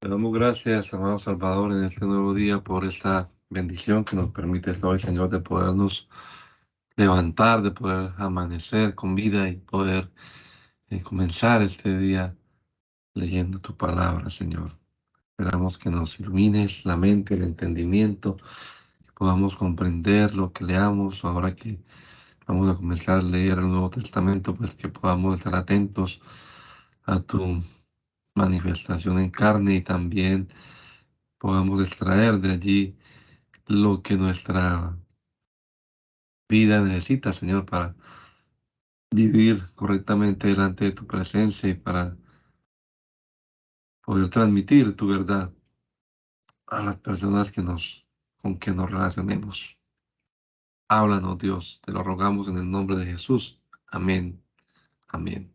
Te damos gracias, amado Salvador, en este nuevo día por esta bendición que nos permite hoy, Señor, de podernos levantar, de poder amanecer con vida y poder comenzar este día leyendo tu palabra, Señor. Esperamos que nos ilumines la mente, el entendimiento, que podamos comprender lo que leamos ahora que vamos a comenzar a leer el Nuevo Testamento, pues que podamos estar atentos a tu manifestación en carne y también podamos extraer de allí lo que nuestra vida necesita, Señor, para vivir correctamente delante de tu presencia y para poder transmitir tu verdad a las personas con que nos relacionemos. Háblanos, Dios, te lo rogamos en el nombre de Jesús. Amén. Amén.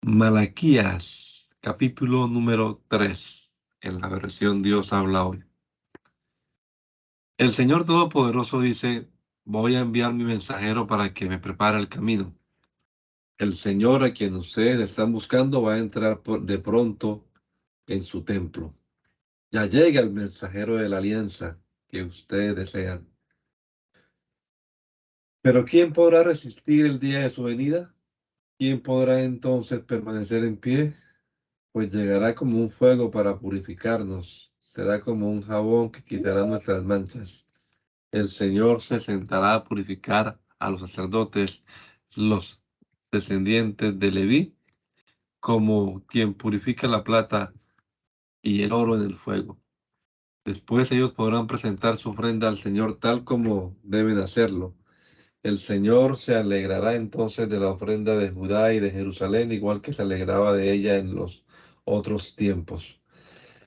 Malaquías, capítulo número 3, en la versión Dios habla hoy. El Señor Todopoderoso dice: voy a enviar mi mensajero para que me prepare el camino. El Señor a quien ustedes están buscando va a entrar de pronto en su templo. Ya llega el mensajero de la alianza que ustedes desean. Pero ¿quién podrá resistir el día de su venida? ¿Quién podrá entonces permanecer en pie? Pues llegará como un fuego para purificarnos. Será como un jabón que quitará nuestras manchas. El Señor se sentará a purificar a los sacerdotes, los descendientes de Leví, como quien purifica la plata y el oro en el fuego. Después ellos podrán presentar su ofrenda al Señor tal como deben hacerlo. El Señor se alegrará entonces de la ofrenda de Judá y de Jerusalén, igual que se alegraba de ella en los otros tiempos.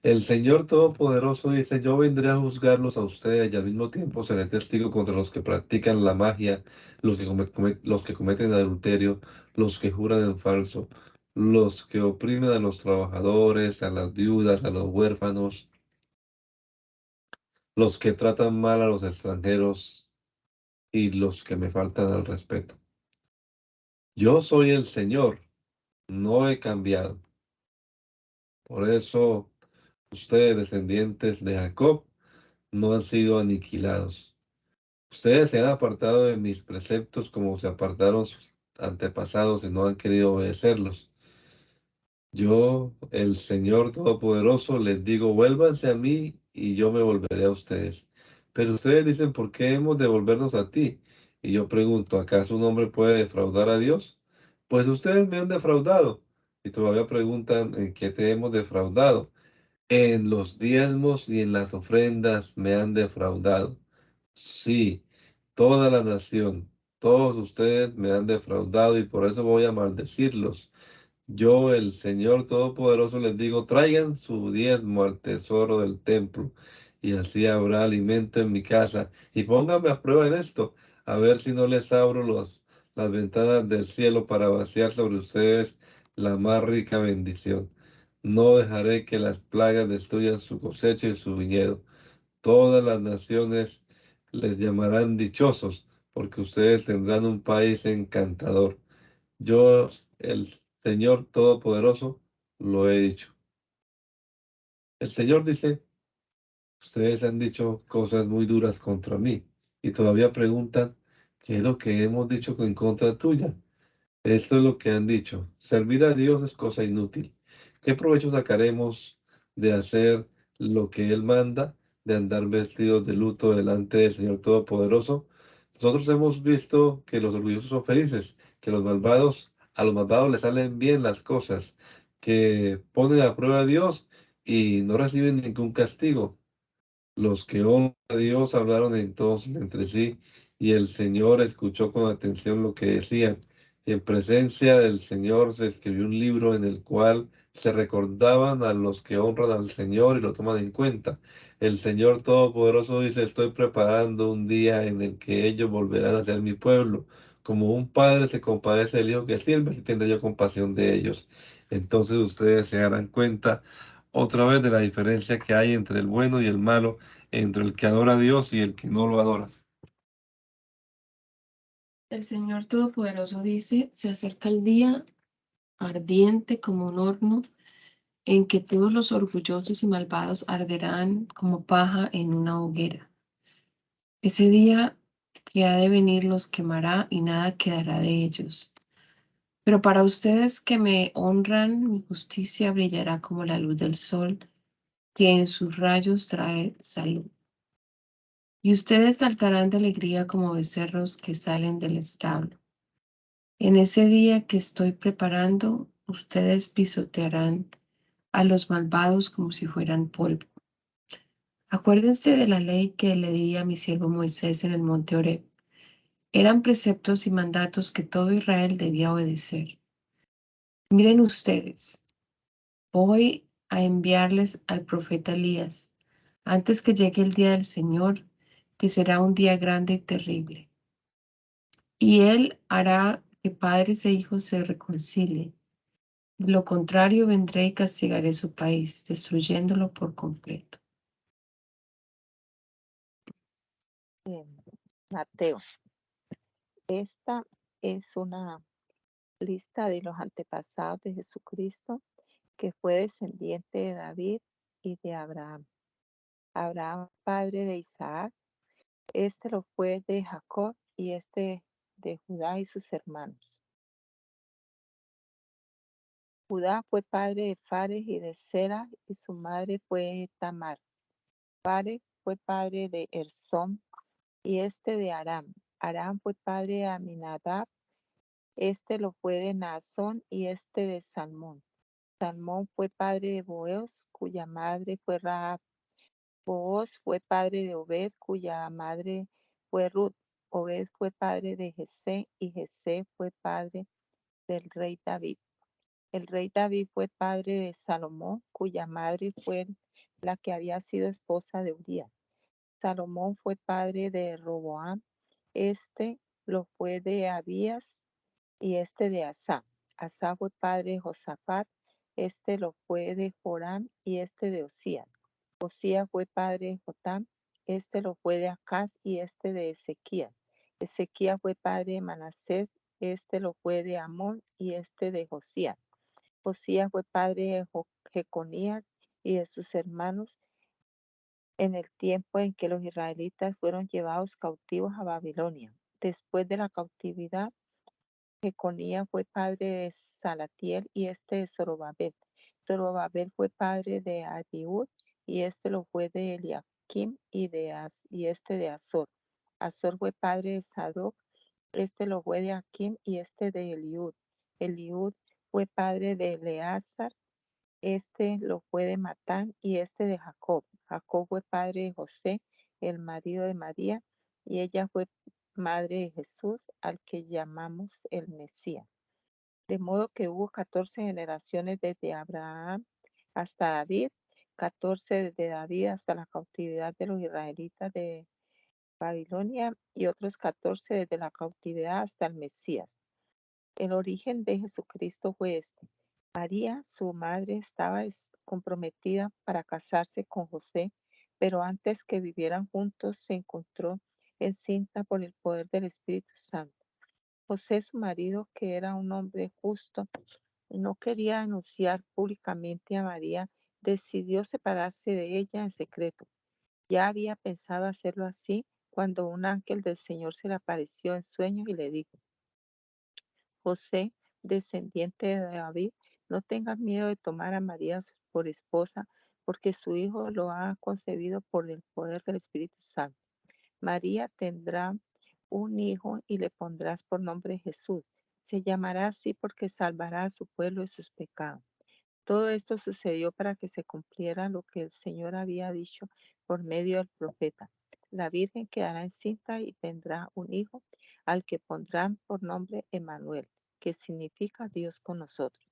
El Señor Todopoderoso dice: yo vendré a juzgarlos a ustedes y al mismo tiempo seré testigo contra los que practican la magia, los que cometen adulterio, los que juran en falso, los que oprimen a los trabajadores, a las viudas, a los huérfanos, los que tratan mal a los extranjeros y los que me faltan al respeto. Yo soy el Señor, no he cambiado. Por eso ustedes, descendientes de Jacob, no han sido aniquilados. Ustedes se han apartado de mis preceptos como se apartaron sus antepasados y no han querido obedecerlos. Yo, el Señor Todopoderoso, les digo: vuélvanse a mí y yo me volveré a ustedes. Pero ustedes dicen: ¿por qué hemos de volvernos a ti? Y yo pregunto: ¿acaso un hombre puede defraudar a Dios? Pues ustedes me han defraudado. Y todavía preguntan: ¿en qué te hemos defraudado? En los diezmos y en las ofrendas me han defraudado. Sí, toda la nación, todos ustedes me han defraudado y por eso voy a maldecirlos. Yo, el Señor Todopoderoso, les digo: traigan su diezmo al tesoro del templo, y así habrá alimento en mi casa. Y pónganme a prueba en esto, a ver si no les abro las ventanas del cielo para vaciar sobre ustedes la más rica bendición. No dejaré que las plagas destruyan su cosecha y su viñedo. Todas las naciones les llamarán dichosos, porque ustedes tendrán un país encantador. Yo, el Señor Todopoderoso, lo he dicho. El Señor dice: ustedes han dicho cosas muy duras contra mí y todavía preguntan: ¿qué es lo que hemos dicho en contra tuya? Esto es lo que han dicho: servir a Dios es cosa inútil. ¿Qué provecho sacaremos de hacer lo que Él manda, de andar vestidos de luto delante del Señor Todopoderoso? Nosotros hemos visto que los orgullosos son felices, que a los malvados les salen bien las cosas, que ponen a prueba a Dios y no reciben ningún castigo. Los que honran a Dios hablaron entonces entre sí, y el Señor escuchó con atención lo que decían. Y en presencia del Señor se escribió un libro en el cual se recordaban a los que honran al Señor y lo toman en cuenta. El Señor Todopoderoso dice: estoy preparando un día en el que ellos volverán a ser mi pueblo. Como un padre se compadece del hijo que sirve, así tendré yo compasión de ellos. Entonces ustedes se darán cuenta otra vez de la diferencia que hay entre el bueno y el malo, entre el que adora a Dios y el que no lo adora. El Señor Todopoderoso dice: se acerca el día ardiente como un horno en que todos los orgullosos y malvados arderán como paja en una hoguera. Ese día que ha de venir los quemará y nada quedará de ellos. Pero para ustedes que me honran, mi justicia brillará como la luz del sol, que en sus rayos trae salud. Y ustedes saltarán de alegría como becerros que salen del establo. En ese día que estoy preparando, ustedes pisotearán a los malvados como si fueran polvo. Acuérdense de la ley que le di a mi siervo Moisés en el monte Horeb. Eran preceptos y mandatos que todo Israel debía obedecer. Miren ustedes, voy a enviarles al profeta Elías antes que llegue el día del Señor, que será un día grande y terrible. Y él hará que padres e hijos se reconcilien. De lo contrario, vendré y castigaré su país, destruyéndolo por completo. Mateo. Esta es una lista de los antepasados de Jesucristo, que fue descendiente de David y de Abraham. Abraham, padre de Isaac, este lo fue de Jacob y este de Judá y sus hermanos. Judá fue padre de Fares y de Zera, y su madre fue Tamar. Fares fue padre de Ersón y este de Aram. Aram fue padre de Aminadab, este lo fue de Naasón y este de Salmón. Salmón fue padre de Boaz, cuya madre fue Rahab. Booz fue padre de Obed, cuya madre fue Ruth. Obed fue padre de Jesé y Jesé fue padre del rey David. El rey David fue padre de Salomón, cuya madre fue la que había sido esposa de Urías. Salomón fue padre de Roboam, este lo fue de Abías y este de Asa. Asa fue padre de Josafat, este lo fue de Joram y este de Osías. Osías fue padre de Jotam, este lo fue de Acaz y este de Ezequías. Ezequías fue padre de Manasés, este lo fue de Amón y este de Josías. Josías fue padre de Jeconías y de sus hermanos en el tiempo en que los israelitas fueron llevados cautivos a Babilonia. Después de la cautividad, Jeconías fue padre de Salatiel y este de Zorobabel. Zorobabel fue padre de Abiud y este lo fue de Eliakim y este de Azor. Azor fue padre de Sadoc, este lo fue de Akim y este de Eliud. Eliud fue padre de Eleazar, este lo fue de Matán y este de Jacob. Jacob fue padre de José, el marido de María, y ella fue madre de Jesús, al que llamamos el Mesías. De modo que hubo 14 generaciones desde Abraham hasta David, 14 desde David hasta la cautividad de los israelitas de Babilonia y otros 14 desde la cautividad hasta el Mesías. El origen de Jesucristo fue este. María, su madre, estaba comprometida para casarse con José, pero antes que vivieran juntos se encontró encinta por el poder del Espíritu Santo. José, su marido, que era un hombre justo, no quería anunciar públicamente a María, decidió separarse de ella en secreto. Ya había pensado hacerlo así cuando un ángel del Señor se le apareció en sueños y le dijo: José, descendiente de David, no tengas miedo de tomar a María por esposa, porque su hijo lo ha concebido por el poder del Espíritu Santo. María tendrá un hijo y le pondrás por nombre Jesús. Se llamará así porque salvará a su pueblo de sus pecados. Todo esto sucedió para que se cumpliera lo que el Señor había dicho por medio del profeta. La Virgen quedará encinta y tendrá un hijo, al que pondrán por nombre Emmanuel, que significa Dios con nosotros.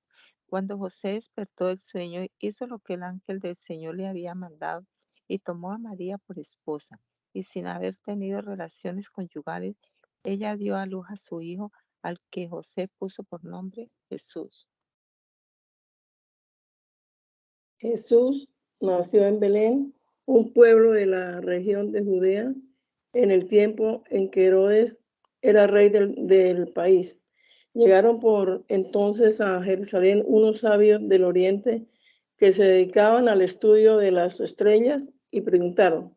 Cuando José despertó del sueño, hizo lo que el ángel del Señor le había mandado y tomó a María por esposa. Y sin haber tenido relaciones conyugales, ella dio a luz a su hijo, al que José puso por nombre Jesús. Jesús nació en Belén, un pueblo de la región de Judea, en el tiempo en que Herodes era rey del país. Llegaron por entonces a Jerusalén unos sabios del oriente que se dedicaban al estudio de las estrellas y preguntaron,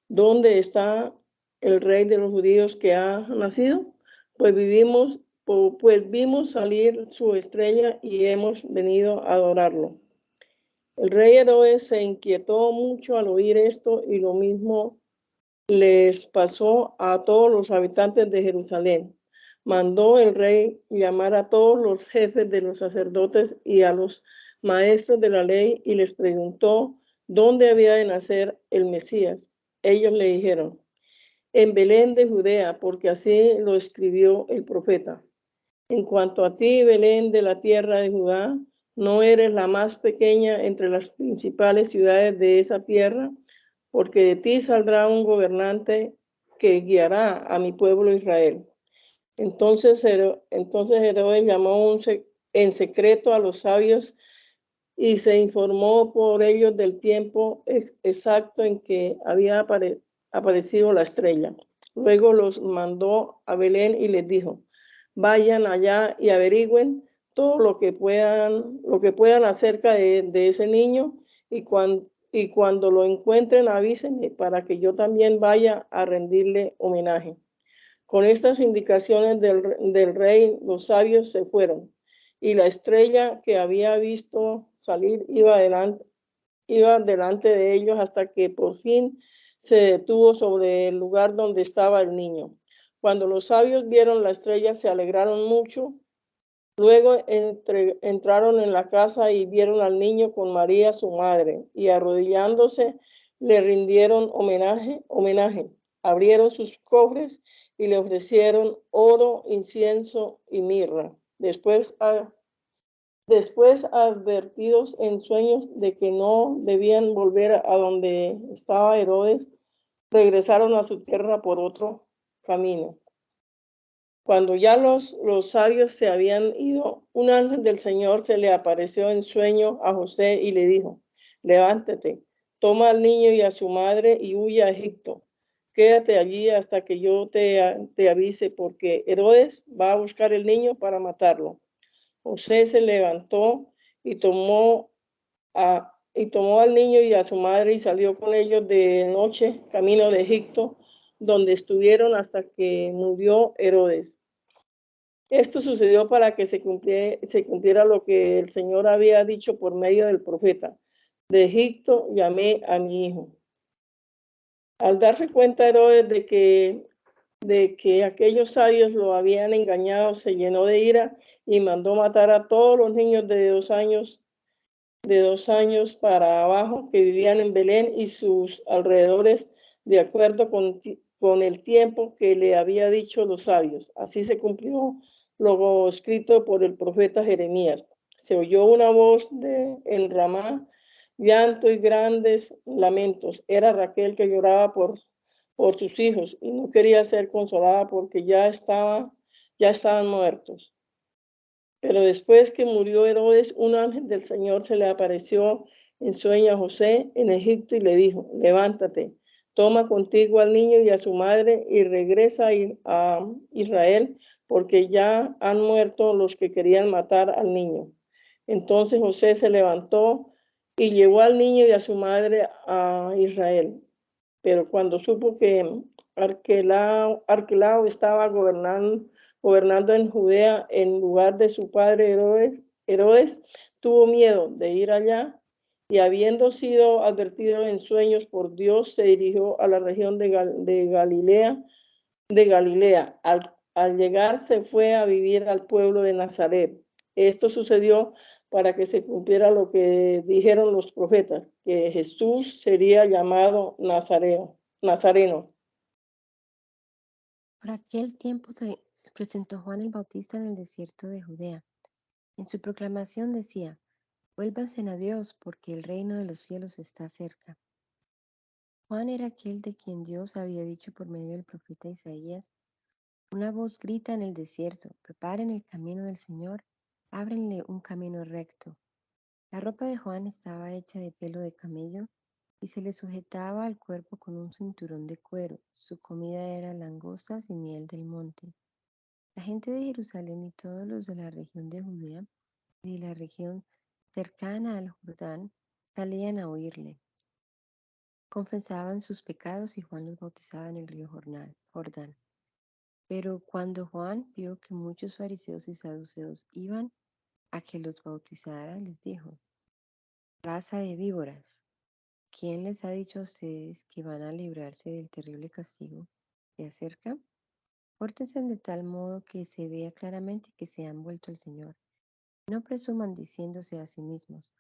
¿dónde está el rey de los judíos que ha nacido? Pues vimos salir su estrella y hemos venido a adorarlo. El rey Herodes se inquietó mucho al oír esto y lo mismo les pasó a todos los habitantes de Jerusalén. Mandó el rey llamar a todos los jefes de los sacerdotes y a los maestros de la ley y les preguntó dónde había de nacer el Mesías. Ellos le dijeron, en Belén de Judea, porque así lo escribió el profeta. En cuanto a ti, Belén de la tierra de Judá, no eres la más pequeña entre las principales ciudades de esa tierra, porque de ti saldrá un gobernante que guiará a mi pueblo Israel. Entonces Herodes llamó en secreto a los sabios y se informó por ellos del tiempo exacto en que había aparecido la estrella. Luego los mandó a Belén y les dijo, vayan allá y averigüen todo lo que puedan acerca de ese niño y cuando lo encuentren avísenme para que yo también vaya a rendirle homenaje. Con estas indicaciones del rey, los sabios se fueron, y la estrella que había visto salir iba delante de ellos hasta que por fin se detuvo sobre el lugar donde estaba el niño. Cuando los sabios vieron la estrella, se alegraron mucho. Luego entraron en la casa y vieron al niño con María, su madre, y arrodillándose le rindieron homenaje. Abrieron sus cofres y le ofrecieron oro, incienso y mirra. Después, advertidos en sueños de que no debían volver a donde estaba Herodes, regresaron a su tierra por otro camino. Cuando ya los sabios se habían ido, un ángel del Señor se le apareció en sueño a José y le dijo, levántate, toma al niño y a su madre y huye a Egipto. Quédate allí hasta que yo te avise, porque Herodes va a buscar el niño para matarlo. José se levantó y tomó al niño y a su madre y salió con ellos de noche, camino de Egipto, donde estuvieron hasta que murió Herodes. Esto sucedió para que se cumpliera lo que el Señor había dicho por medio del profeta. De Egipto llamé a mi hijo. Al darse cuenta Herodes de que aquellos sabios lo habían engañado, se llenó de ira y mandó matar a todos los niños de 2 años para abajo que vivían en Belén y sus alrededores, de acuerdo con el tiempo que le había dicho los sabios. Así se cumplió lo escrito por el profeta Jeremías. Se oyó una voz en Ramá, llanto y grandes lamentos. Era Raquel que lloraba por sus hijos y no quería ser consolada porque ya estaban muertos. Pero después que murió Herodes, un ángel del Señor se le apareció en sueño a José en Egipto y le dijo, levántate, toma contigo al niño y a su madre y regresa a Israel, porque ya han muerto los que querían matar al niño. Entonces José se levantó y llevó al niño y a su madre a Israel. Pero cuando supo que Arquelao estaba gobernando en Judea en lugar de su padre Herodes, tuvo miedo de ir allá y habiendo sido advertido en sueños por Dios, se dirigió a la región de Galilea. Al llegar se fue a vivir al pueblo de Nazaret. Esto sucedió para que se cumpliera lo que dijeron los profetas, que Jesús sería llamado Nazareno. Por aquel tiempo se presentó Juan el Bautista en el desierto de Judea. En su proclamación decía, vuélvanse a Dios, porque el reino de los cielos está cerca. Juan era aquel de quien Dios había dicho por medio del profeta Isaías, una voz grita en el desierto, preparen el camino del Señor, ábrenle un camino recto. La ropa de Juan estaba hecha de pelo de camello y se le sujetaba al cuerpo con un cinturón de cuero. Su comida era langostas y miel del monte. La gente de Jerusalén y todos los de la región de Judea y de la región cercana al Jordán, salían a oírle. Confesaban sus pecados y Juan los bautizaba en el río Jordán. Pero cuando Juan vio que muchos fariseos y saduceos iban a que los bautizara, les dijo: raza de víboras, ¿quién les ha dicho a ustedes que van a librarse del terrible castigo que se acerca? Pórtense de tal modo que se vea claramente que se han vuelto al Señor. No presuman diciéndose a sí mismos: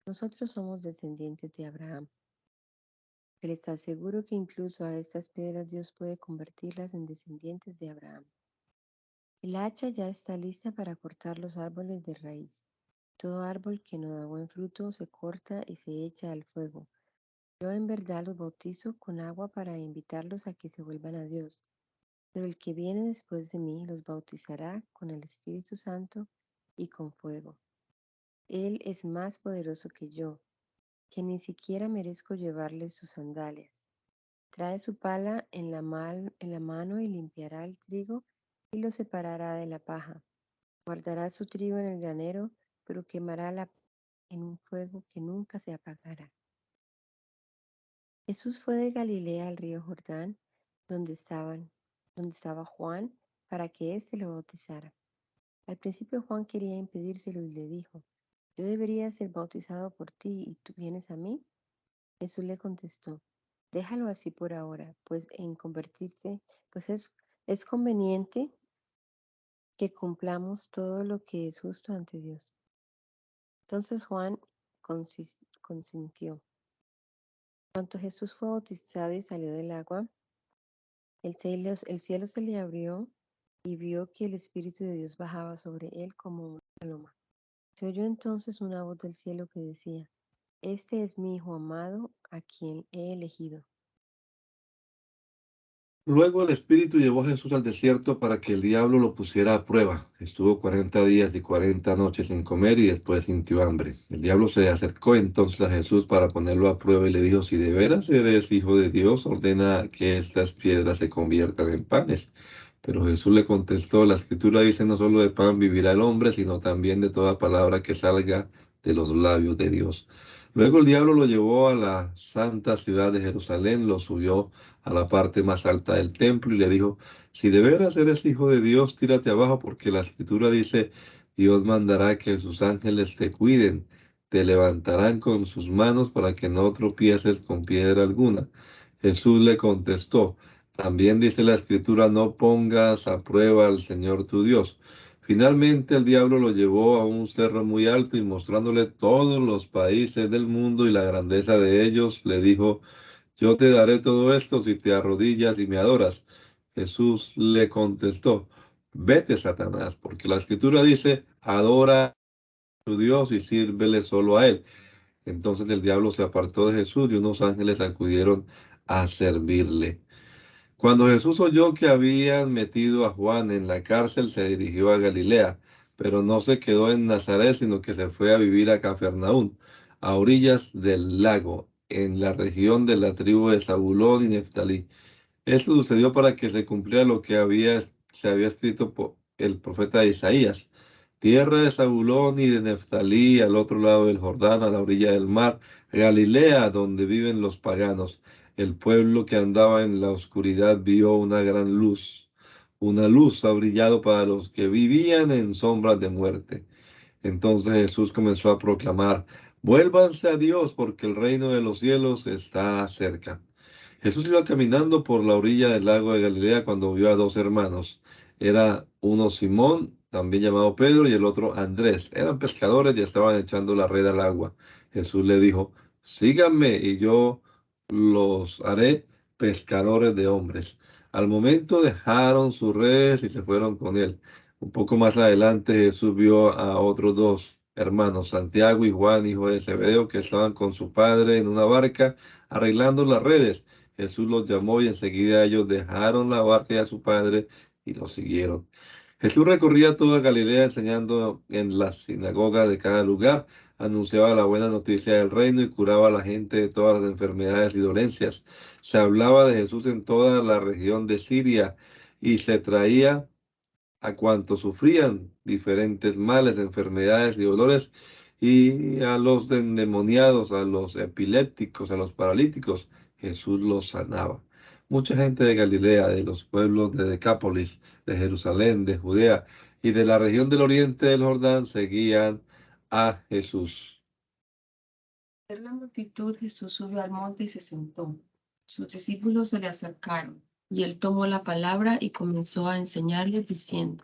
nosotros somos descendientes de Abraham. Que les aseguro que incluso a estas piedras Dios puede convertirlas en descendientes de Abraham. El hacha ya está lista para cortar los árboles de raíz. Todo árbol que no da buen fruto se corta y se echa al fuego. Yo en verdad los bautizo con agua para invitarlos a que se vuelvan a Dios. Pero el que viene después de mí los bautizará con el Espíritu Santo y con fuego. Él es más poderoso que yo, que ni siquiera merezco llevarle sus sandalias. Trae su pala en la mano y limpiará el trigo y lo separará de la paja. Guardará su trigo en el granero, pero quemará la paja en un fuego que nunca se apagará. Jesús fue de Galilea al río Jordán, donde estaba Juan, para que éste lo bautizara. Al principio Juan quería impedírselo y le dijo: yo debería ser bautizado por ti y tú vienes a mí. Jesús le contestó: déjalo así por ahora, pues es conveniente que cumplamos todo lo que es justo ante Dios. Entonces Juan consintió. Cuando Jesús fue bautizado y salió del agua, el cielo se le abrió y vio que el Espíritu de Dios bajaba sobre él como una paloma. Se oyó entonces una voz del cielo que decía: este es mi Hijo amado, a quien he elegido. Luego el Espíritu llevó a Jesús al desierto para que el diablo lo pusiera a prueba. Estuvo 40 días y 40 noches sin comer y después sintió hambre. El diablo se acercó entonces a Jesús para ponerlo a prueba y le dijo: si de veras eres hijo de Dios, ordena que estas piedras se conviertan en panes. Pero Jesús le contestó: la Escritura dice, no solo de pan vivirá el hombre, sino también de toda palabra que salga de los labios de Dios. Luego el diablo lo llevó a la santa ciudad de Jerusalén, lo subió a la parte más alta del templo y le dijo: si de veras eres hijo de Dios, tírate abajo, porque la Escritura dice, Dios mandará que sus ángeles te cuiden, te levantarán con sus manos para que no tropieces con piedra alguna. Jesús le contestó: también dice la Escritura, no pongas a prueba al Señor tu Dios. Finalmente el diablo lo llevó a un cerro muy alto y mostrándole todos los países del mundo y la grandeza de ellos, le dijo: yo te daré todo esto si te arrodillas y me adoras. Jesús le contestó: vete, Satanás, porque la Escritura dice, adora a tu Dios y sírvele solo a él. Entonces el diablo se apartó de Jesús y unos ángeles acudieron a servirle. Cuando Jesús oyó que habían metido a Juan en la cárcel, se dirigió a Galilea, pero no se quedó en Nazaret, sino que se fue a vivir a Cafarnaúm, a orillas del lago, en la región de la tribu de Zabulón y Neftalí. Esto sucedió para que se cumpliera lo que se había escrito por el profeta Isaías: tierra de Zabulón y de Neftalí, al otro lado del Jordán, a la orilla del mar, Galilea, donde viven los paganos. El pueblo que andaba en la oscuridad vio una gran luz. Una luz ha brillado para los que vivían en sombras de muerte. Entonces Jesús comenzó a proclamar: vuélvanse a Dios, porque el reino de los cielos está cerca. Jesús iba caminando por la orilla del lago de Galilea cuando vio a dos hermanos. Era uno Simón, también llamado Pedro, y el otro Andrés. Eran pescadores y estaban echando la red al agua. Jesús le dijo: síganme y yo los haré pescadores de hombres. Al momento dejaron sus redes y se fueron con él. Un poco más adelante Jesús vio a otros dos hermanos, Santiago y Juan, hijo de Zebedeo, que estaban con su padre en una barca arreglando las redes. Jesús los llamó y enseguida ellos dejaron la barca y a su padre y lo siguieron. Jesús recorría toda Galilea enseñando en las sinagogas de cada lugar, anunciaba la buena noticia del reino y curaba a la gente de todas las enfermedades y dolencias. Se hablaba de Jesús en toda la región de Siria y se traía a cuantos sufrían diferentes males, enfermedades y dolores, Y a los endemoniados, a los epilépticos, a los paralíticos, Jesús los sanaba. Mucha gente de Galilea, de los pueblos de Decápolis, de Jerusalén, de Judea y de la región del oriente del Jordán seguían a Jesús. Al ver la multitud, Jesús subió al monte y se sentó. Sus discípulos se le acercaron, y él tomó la palabra y comenzó a enseñarles diciendo: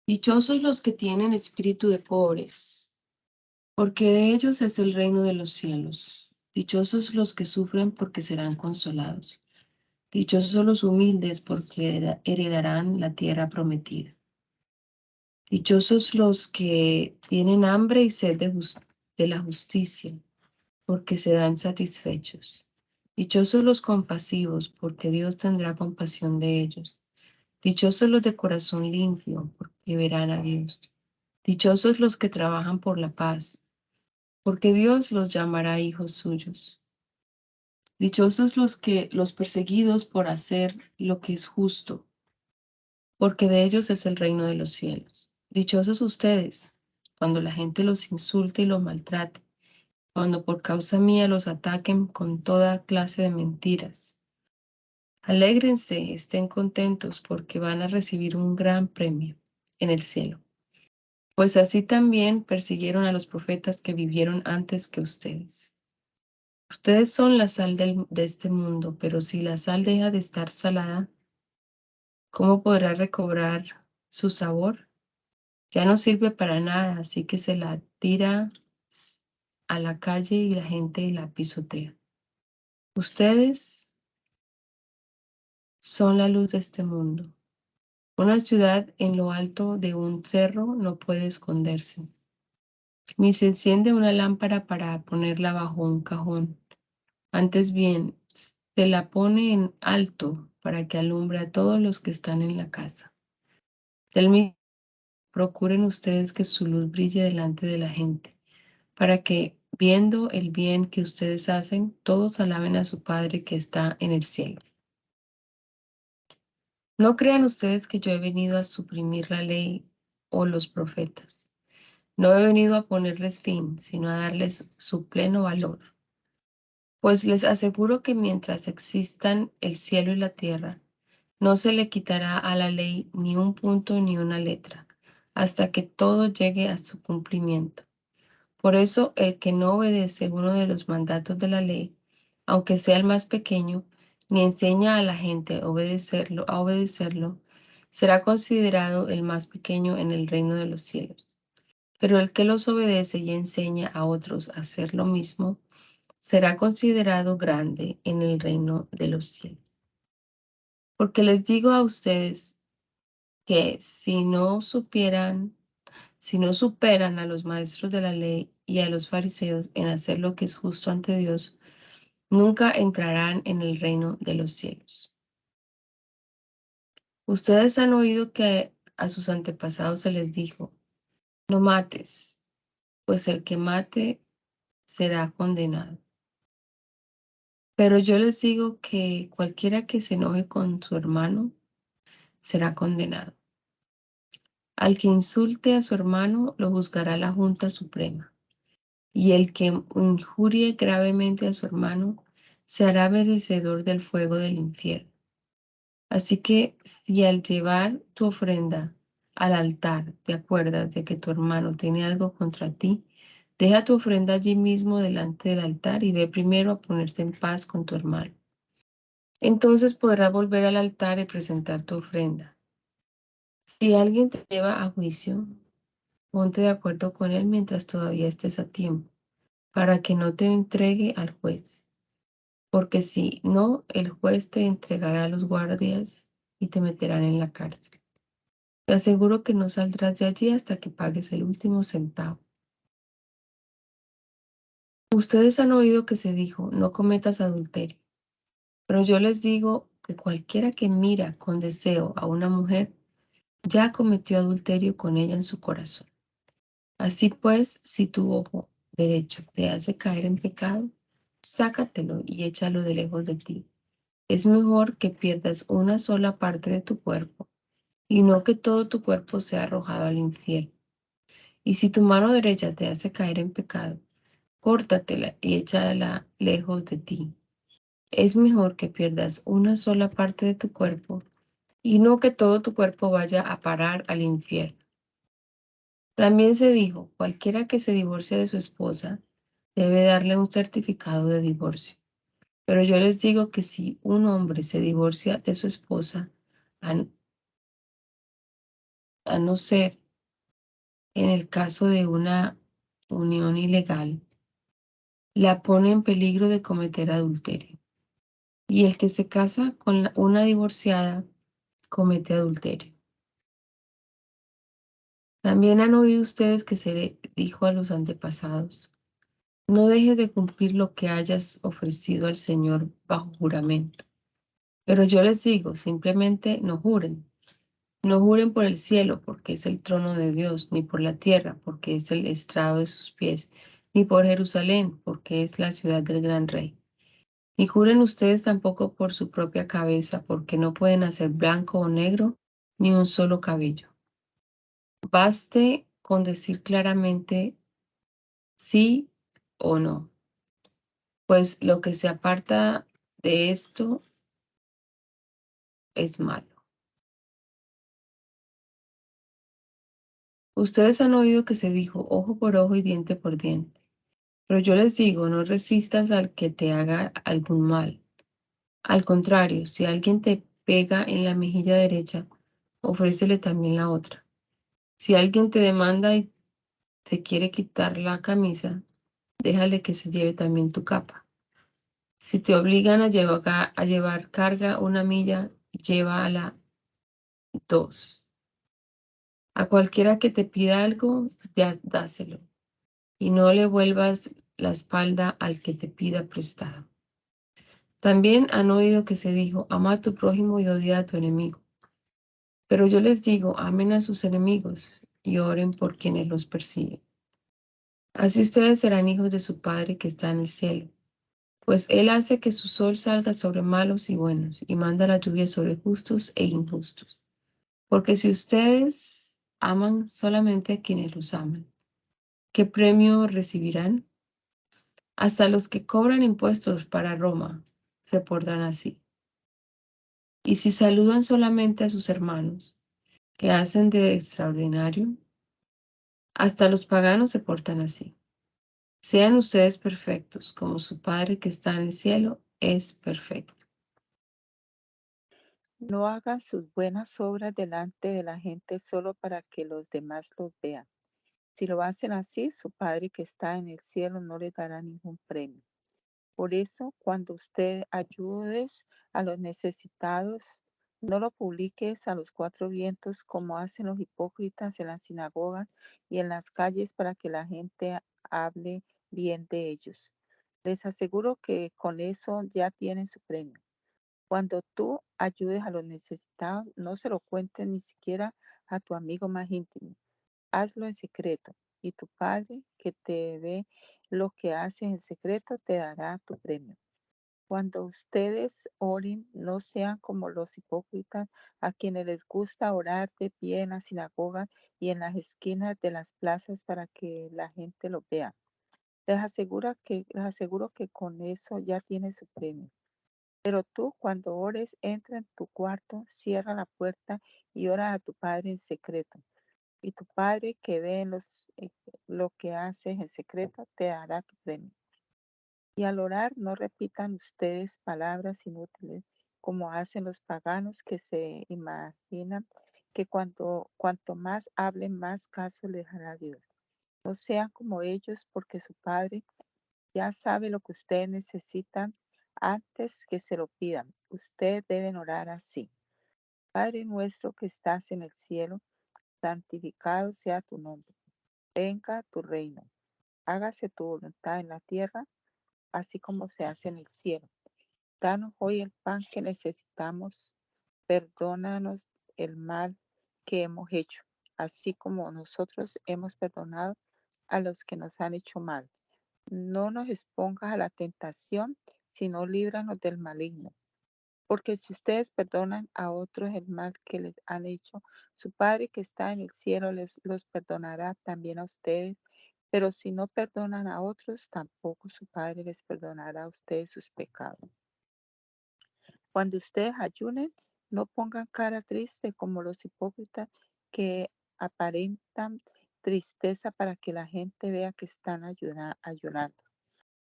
Dichosos los que tienen espíritu de pobres, porque de ellos es el reino de los cielos. Dichosos los que sufren, porque serán consolados. Dichosos los humildes, porque heredarán la tierra prometida. Dichosos los que tienen hambre y sed de la justicia, porque serán satisfechos. Dichosos los compasivos, porque Dios tendrá compasión de ellos. Dichosos los de corazón limpio, porque verán a Dios. Dichosos los que trabajan por la paz, porque Dios los llamará hijos suyos. Dichosos los perseguidos por hacer lo que es justo, porque de ellos es el reino de los cielos. Dichosos ustedes, cuando la gente los insulte y los maltrate, cuando por causa mía los ataquen con toda clase de mentiras. Alégrense, estén contentos, porque van a recibir un gran premio en el cielo. Pues así también persiguieron a los profetas que vivieron antes que ustedes. Ustedes son la sal de este mundo, pero si la sal deja de estar salada, ¿cómo podrá recobrar su sabor? Ya no sirve para nada, así que se la tira a la calle y la gente la pisotea. Ustedes son la luz de este mundo. Una ciudad en lo alto de un cerro no puede esconderse, ni se enciende una lámpara para ponerla bajo un cajón. Antes bien, se la pone en alto para que alumbre a todos los que están en la casa. Del mismo, procuren ustedes que su luz brille delante de la gente, para que, viendo el bien que ustedes hacen, todos alaben a su Padre que está en el cielo. No crean ustedes que yo he venido a suprimir la ley o los profetas. No he venido a ponerles fin, sino a darles su pleno valor. Pues les aseguro que mientras existan el cielo y la tierra, no se le quitará a la ley ni un punto ni una letra, hasta que todo llegue a su cumplimiento. Por eso, el que no obedece uno de los mandatos de la ley, aunque sea el más pequeño, ni enseña a la gente a obedecerlo, será considerado el más pequeño en el reino de los cielos. Pero el que los obedece y enseña a otros a hacer lo mismo, será considerado grande en el reino de los cielos. Porque les digo a ustedes que si no superan a los maestros de la ley y a los fariseos en hacer lo que es justo ante Dios, nunca entrarán en el reino de los cielos. Ustedes han oído que a sus antepasados se les dijo: no mates, pues el que mate será condenado. Pero yo les digo que cualquiera que se enoje con su hermano será condenado. Al que insulte a su hermano lo juzgará la Junta Suprema, y el que injurie gravemente a su hermano se hará merecedor del fuego del infierno. Así que si al llevar tu ofrenda al altar te acuerdas de que tu hermano tiene algo contra ti, deja tu ofrenda allí mismo delante del altar y ve primero a ponerte en paz con tu hermano. Entonces podrás volver al altar y presentar tu ofrenda. Si alguien te lleva a juicio, ponte de acuerdo con él mientras todavía estés a tiempo, para que no te entregue al juez, porque si no, el juez te entregará a los guardias y te meterán en la cárcel. Te aseguro que no saldrás de allí hasta que pagues el último centavo. Ustedes han oído que se dijo: no cometas adulterio. Pero yo les digo que cualquiera que mira con deseo a una mujer ya cometió adulterio con ella en su corazón. Así pues, si tu ojo derecho te hace caer en pecado, sácatelo y échalo de lejos de ti. Es mejor que pierdas una sola parte de tu cuerpo y no que todo tu cuerpo sea arrojado al infierno. Y si tu mano derecha te hace caer en pecado, córtatela y échala lejos de ti. Es mejor que pierdas una sola parte de tu cuerpo y no que todo tu cuerpo vaya a parar al infierno. También se dijo, cualquiera que se divorcie de su esposa debe darle un certificado de divorcio. Pero yo les digo que si un hombre se divorcia de su esposa, a, a no ser en el caso de una unión ilegal, la pone en peligro de cometer adulterio. Y el que se casa con una divorciada comete adulterio. También han oído ustedes que se le dijo a los antepasados, no dejes de cumplir lo que hayas ofrecido al Señor bajo juramento. Pero yo les digo, simplemente no juren. No juren por el cielo, porque es el trono de Dios, ni por la tierra, porque es el estrado de sus pies, ni por Jerusalén, porque es la ciudad del gran rey. Ni juren ustedes tampoco por su propia cabeza, porque no pueden hacer blanco o negro, ni un solo cabello. Baste con decir claramente sí o no, pues lo que se aparta de esto es malo. Ustedes han oído que se dijo ojo por ojo y diente por diente. Pero yo les digo, no resistas al que te haga algún mal. Al contrario, si alguien te pega en la mejilla derecha, ofrécele también la otra. Si alguien te demanda y te quiere quitar la camisa, déjale que se lleve también tu capa. Si te obligan a llevar carga una milla, llévala 2. A cualquiera que te pida algo, ya dáselo. Y no le vuelvas la espalda al que te pida prestado. También han oído que se dijo, ama a tu prójimo y odia a tu enemigo. Pero yo les digo, amen a sus enemigos y oren por quienes los persiguen. Así ustedes serán hijos de su Padre que está en el cielo, pues Él hace que su sol salga sobre malos y buenos y manda la lluvia sobre justos e injustos. Porque si ustedes aman solamente a quienes los aman, ¿qué premio recibirán? Hasta los que cobran impuestos para Roma se portan así. Y si saludan solamente a sus hermanos, ¿qué hacen de extraordinario? Hasta los paganos se portan así. Sean ustedes perfectos, como su Padre que está en el cielo es perfecto. No hagan sus buenas obras delante de la gente solo para que los demás los vean. Si lo hacen así, su Padre que está en el cielo no les dará ningún premio. Por eso, cuando usted ayudes a los necesitados, no lo publiques a los 4 vientos como hacen los hipócritas en las sinagogas y en las calles para que la gente hable bien de ellos. Les aseguro que con eso ya tienen su premio. Cuando tú ayudes a los necesitados, no se lo cuentes ni siquiera a tu amigo más íntimo. Hazlo en secreto, y tu Padre que te ve lo que haces en secreto te dará tu premio. Cuando ustedes oren, no sean como los hipócritas a quienes les gusta orar de pie en las sinagogas y en las esquinas de las plazas para que la gente lo vea. Les aseguro que con eso ya tienes su premio. Pero tú, cuando ores, entra en tu cuarto, cierra la puerta y ora a tu Padre en secreto. Y tu Padre que ve lo que haces en secreto te dará tu premio. Y al orar, no repitan ustedes palabras inútiles como hacen los paganos que se imaginan que cuanto más hablen, más caso les hará Dios. No sean como ellos, porque su Padre ya sabe lo que ustedes necesitan antes que se lo pidan. Ustedes deben orar así. Padre nuestro que estás en el cielo, santificado sea tu nombre. Venga tu reino. Hágase tu voluntad en la tierra, así como se hace en el cielo. Danos hoy el pan que necesitamos. Perdónanos el mal que hemos hecho, así como nosotros hemos perdonado a los que nos han hecho mal. No nos expongas a la tentación, sino líbranos del maligno. Porque si ustedes perdonan a otros el mal que les han hecho, su Padre que está en el cielo los perdonará también a ustedes. Pero si no perdonan a otros, tampoco su Padre les perdonará a ustedes sus pecados. Cuando ustedes ayunen, no pongan cara triste como los hipócritas que aparentan tristeza para que la gente vea que están ayunando.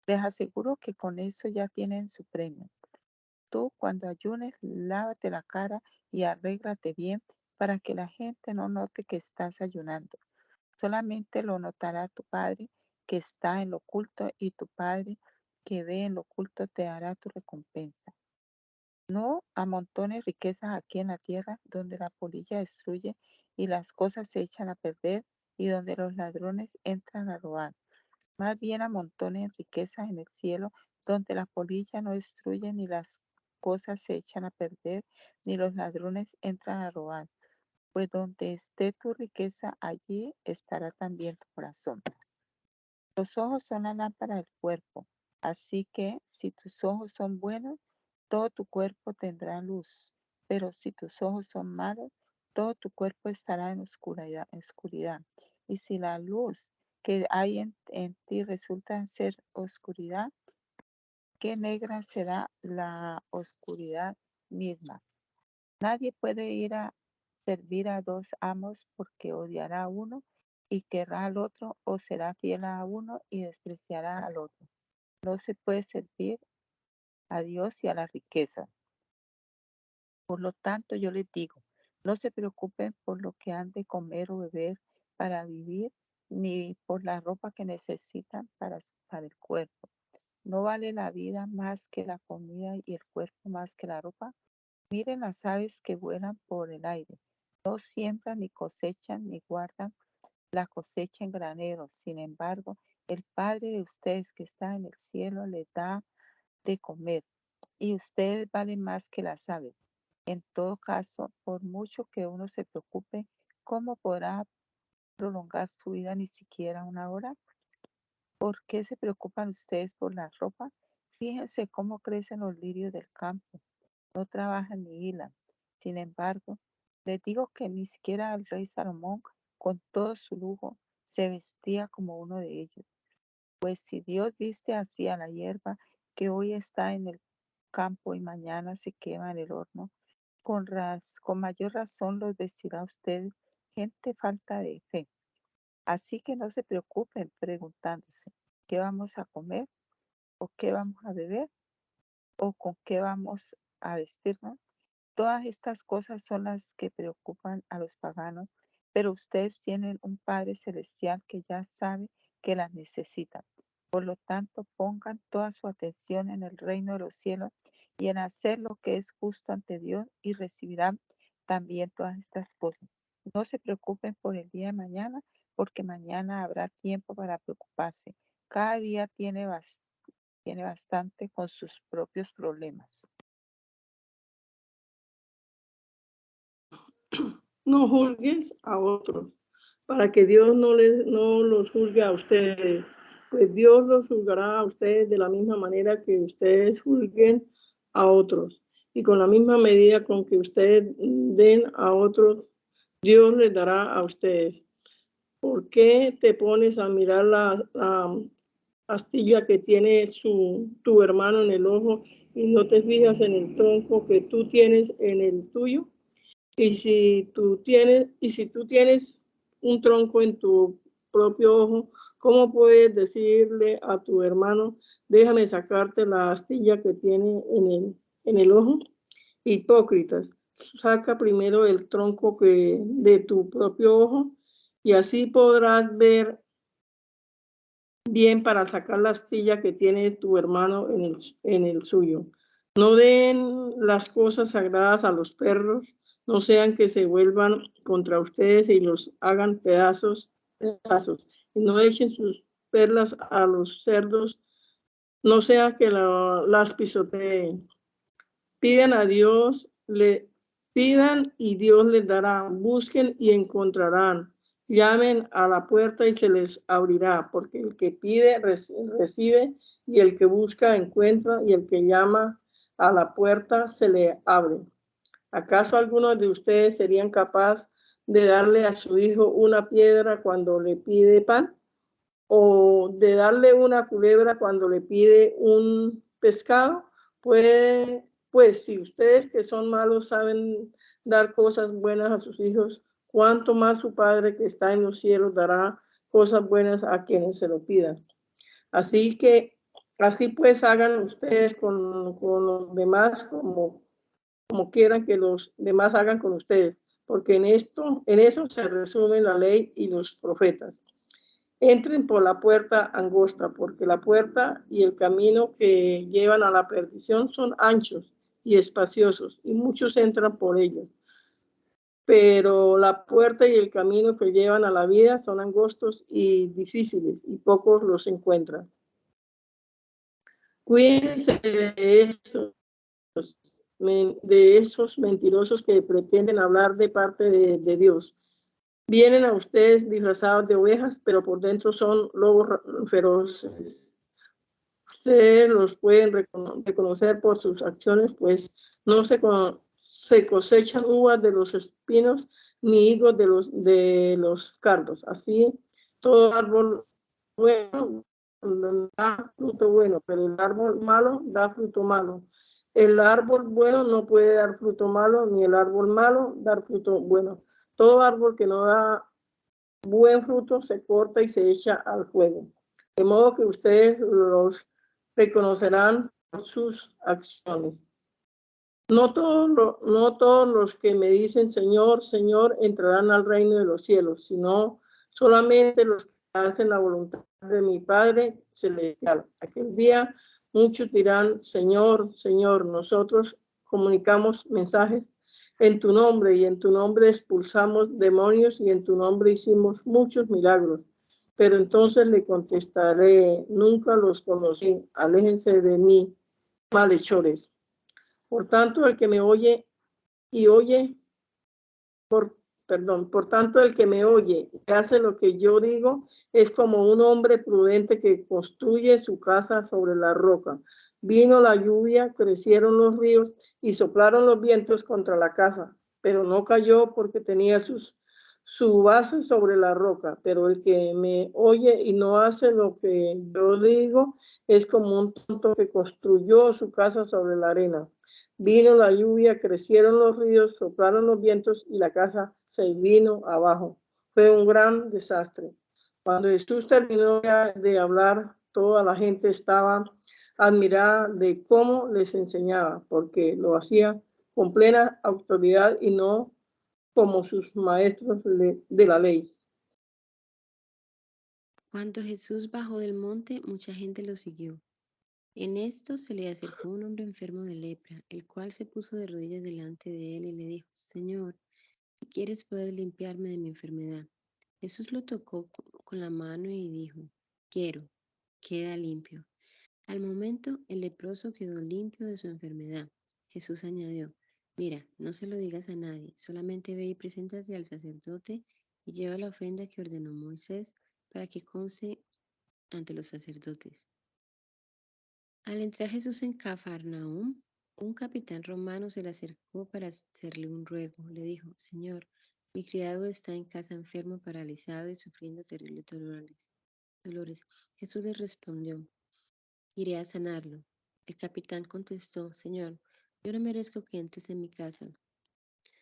Les aseguro que con eso ya tienen su premio. Tú, cuando ayunes, lávate la cara y arréglate bien para que la gente no note que estás ayunando. Solamente lo notará tu Padre que está en lo oculto, y tu Padre que ve en lo oculto te dará tu recompensa. No amontones riquezas aquí en la tierra, donde la polilla destruye y las cosas se echan a perder, y donde los ladrones entran a robar. Más bien amontonen riquezas en el cielo, donde la polilla no destruye ni las cosas se echan a perder, ni los ladrones entran a robar. Pues donde esté tu riqueza, allí estará también tu corazón. Los ojos son la lámpara del cuerpo, así que si tus ojos son buenos, todo tu cuerpo tendrá luz. Pero si tus ojos son malos, todo tu cuerpo estará en oscuridad. Y si la luz que hay en ti resulta ser oscuridad, qué negra será la oscuridad misma. Nadie puede ir a servir a dos amos, porque odiará a uno y querrá al otro, o será fiel a uno y despreciará al otro. No se puede servir a Dios y a la riqueza. Por lo tanto, yo les digo, no se preocupen por lo que han de comer o beber para vivir, ni por la ropa que necesitan para el cuerpo. ¿No vale la vida más que la comida y el cuerpo más que la ropa? Miren las aves que vuelan por el aire. No siembran, ni cosechan, ni guardan la cosecha en graneros. Sin embargo, el Padre de ustedes que está en el cielo les da de comer. Y ustedes valen más que las aves. En todo caso, por mucho que uno se preocupe, ¿cómo podrá prolongar su vida ni siquiera una hora? ¿Por qué se preocupan ustedes por la ropa? Fíjense cómo crecen los lirios del campo. No trabajan ni hilan. Sin embargo, les digo que ni siquiera el rey Salomón, con todo su lujo, se vestía como uno de ellos. Pues si Dios viste así a la hierba que hoy está en el campo y mañana se quema en el horno, con mayor razón los vestirá a ustedes, gente falta de fe. Así que no se preocupen preguntándose, ¿qué vamos a comer? ¿O qué vamos a beber? ¿O con qué vamos a vestirnos? Todas estas cosas son las que preocupan a los paganos, pero ustedes tienen un Padre Celestial que ya sabe que las necesitan. Por lo tanto, pongan toda su atención en el reino de los cielos y en hacer lo que es justo ante Dios, y recibirán también todas estas cosas. No se preocupen por el día de mañana, porque mañana habrá tiempo para preocuparse. Cada día tiene bastante con sus propios problemas. No juzgues a otros, para que Dios no los juzgue a ustedes, pues Dios los juzgará a ustedes de la misma manera que ustedes juzguen a otros. Y con la misma medida con que ustedes den a otros, Dios les dará a ustedes. ¿Por qué te pones a mirar la astilla que tiene tu hermano en el ojo y no te fijas en el tronco que tú tienes en el tuyo? Y si tú tienes un tronco en tu propio ojo, ¿cómo puedes decirle a tu hermano, déjame sacarte la astilla que tiene en el ojo? Hipócritas, saca primero el tronco de tu propio ojo, y así podrás ver bien para sacar la astilla que tiene tu hermano en el suyo. No den las cosas sagradas a los perros, no sean que se vuelvan contra ustedes y los hagan pedazos. Y no echen sus perlas a los cerdos, no sea que las pisoteen. Pidan a Dios, pidan y Dios les dará. Busquen y encontrarán. Llamen a la puerta y se les abrirá, porque el que pide recibe, y el que busca encuentra, y el que llama a la puerta se le abre. ¿Acaso algunos de ustedes serían capaces de darle a su hijo una piedra cuando le pide pan? ¿O de darle una culebra cuando le pide un pescado? Pues si ustedes que son malos saben dar cosas buenas a sus hijos, ¿cuánto más su Padre que está en los cielos dará cosas buenas a quienes se lo pidan? Así pues hagan ustedes con los demás como quieran que los demás hagan con ustedes, porque en eso se resume la ley y los profetas. Entren por la puerta angosta, porque la puerta y el camino que llevan a la perdición son anchos y espaciosos, y muchos entran por ellos. Pero la puerta y el camino que llevan a la vida son angostos y difíciles, y pocos los encuentran. Cuídense de esos mentirosos que pretenden hablar de parte de Dios. Vienen a ustedes disfrazados de ovejas, pero por dentro son lobos feroces. Ustedes los pueden reconocer por sus acciones, pues no se cosechan uvas de los espinos ni higos de los cardos. Así, todo árbol bueno da fruto bueno, pero el árbol malo da fruto malo. El árbol bueno no puede dar fruto malo, ni el árbol malo dar fruto bueno. Todo árbol que no da buen fruto se corta y se echa al fuego. De modo que ustedes los reconocerán por sus acciones. No todos los que me dicen Señor, Señor, entrarán al reino de los cielos, sino solamente los que hacen la voluntad de mi Padre celestial. Aquel día muchos dirán, Señor, Señor, nosotros comunicamos mensajes en tu nombre y en tu nombre expulsamos demonios y en tu nombre hicimos muchos milagros. Pero entonces le contestaré, nunca los conocí, aléjense de mí, malhechores. Por tanto, el que me oye y oye, por tanto, el que me oye y hace lo que yo digo es como un hombre prudente que construye su casa sobre la roca. Vino la lluvia, crecieron los ríos y soplaron los vientos contra la casa, pero no cayó porque tenía su base sobre la roca. Pero el que me oye y no hace lo que yo digo es como un tonto que construyó su casa sobre la arena. Vino la lluvia, crecieron los ríos, soplaron los vientos y la casa se vino abajo. Fue un gran desastre. Cuando Jesús terminó de hablar, toda la gente estaba admirada de cómo les enseñaba, porque lo hacía con plena autoridad y no como sus maestros de la ley. Cuando Jesús bajó del monte, mucha gente lo siguió. En esto se le acercó un hombre enfermo de lepra, el cual se puso de rodillas delante de él y le dijo, Señor, si quieres puedes limpiarme de mi enfermedad. Jesús lo tocó con la mano y dijo, quiero, queda limpio. Al momento, el leproso quedó limpio de su enfermedad. Jesús añadió, mira, no se lo digas a nadie, solamente ve y preséntate al sacerdote y lleva la ofrenda que ordenó Moisés para que conste ante los sacerdotes. Al entrar Jesús en Cafarnaúm, un capitán romano se le acercó para hacerle un ruego. Le dijo, Señor, mi criado está en casa enfermo, paralizado y sufriendo terribles dolores. Jesús le respondió, iré a sanarlo. El capitán contestó, Señor, yo no merezco que entres en mi casa.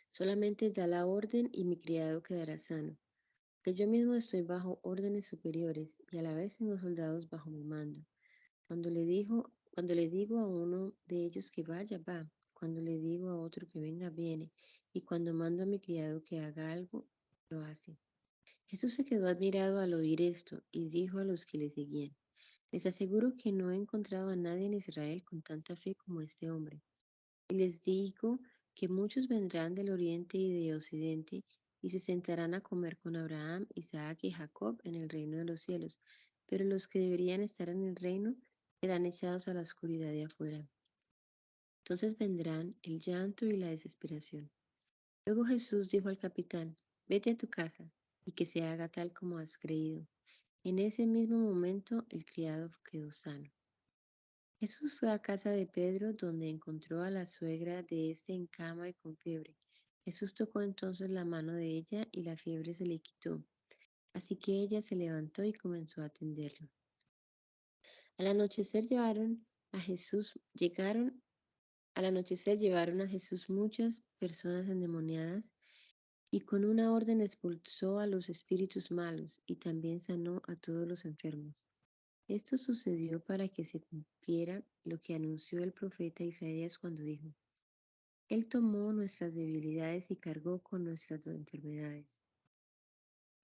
Solamente da la orden y mi criado quedará sano. Que yo mismo estoy bajo órdenes superiores y a la vez tengo soldados bajo mi mando. Cuando le digo a uno de ellos que vaya, va. Cuando le digo a otro que venga, viene. Y cuando mando a mi criado que haga algo, lo hace. Jesús se quedó admirado al oír esto y dijo a los que le seguían, les aseguro que no he encontrado a nadie en Israel con tanta fe como este hombre. Y les digo que muchos vendrán del oriente y de occidente y se sentarán a comer con Abraham, Isaac y Jacob en el reino de los cielos, pero los que deberían estar en el reino serán echados a la oscuridad de afuera. Entonces vendrán el llanto y la desesperación. Luego Jesús dijo al capitán, vete a tu casa y que se haga tal como has creído. En ese mismo momento el criado quedó sano. Jesús fue a casa de Pedro, donde encontró a la suegra de éste en cama y con fiebre. Jesús tocó entonces la mano de ella y la fiebre se le quitó. Así que ella se levantó y comenzó a atenderlo. Al anochecer llevaron a Jesús muchas personas endemoniadas y con una orden expulsó a los espíritus malos y también sanó a todos los enfermos. Esto sucedió para que se cumpliera lo que anunció el profeta Isaías cuando dijo: Él tomó nuestras debilidades y cargó con nuestras enfermedades.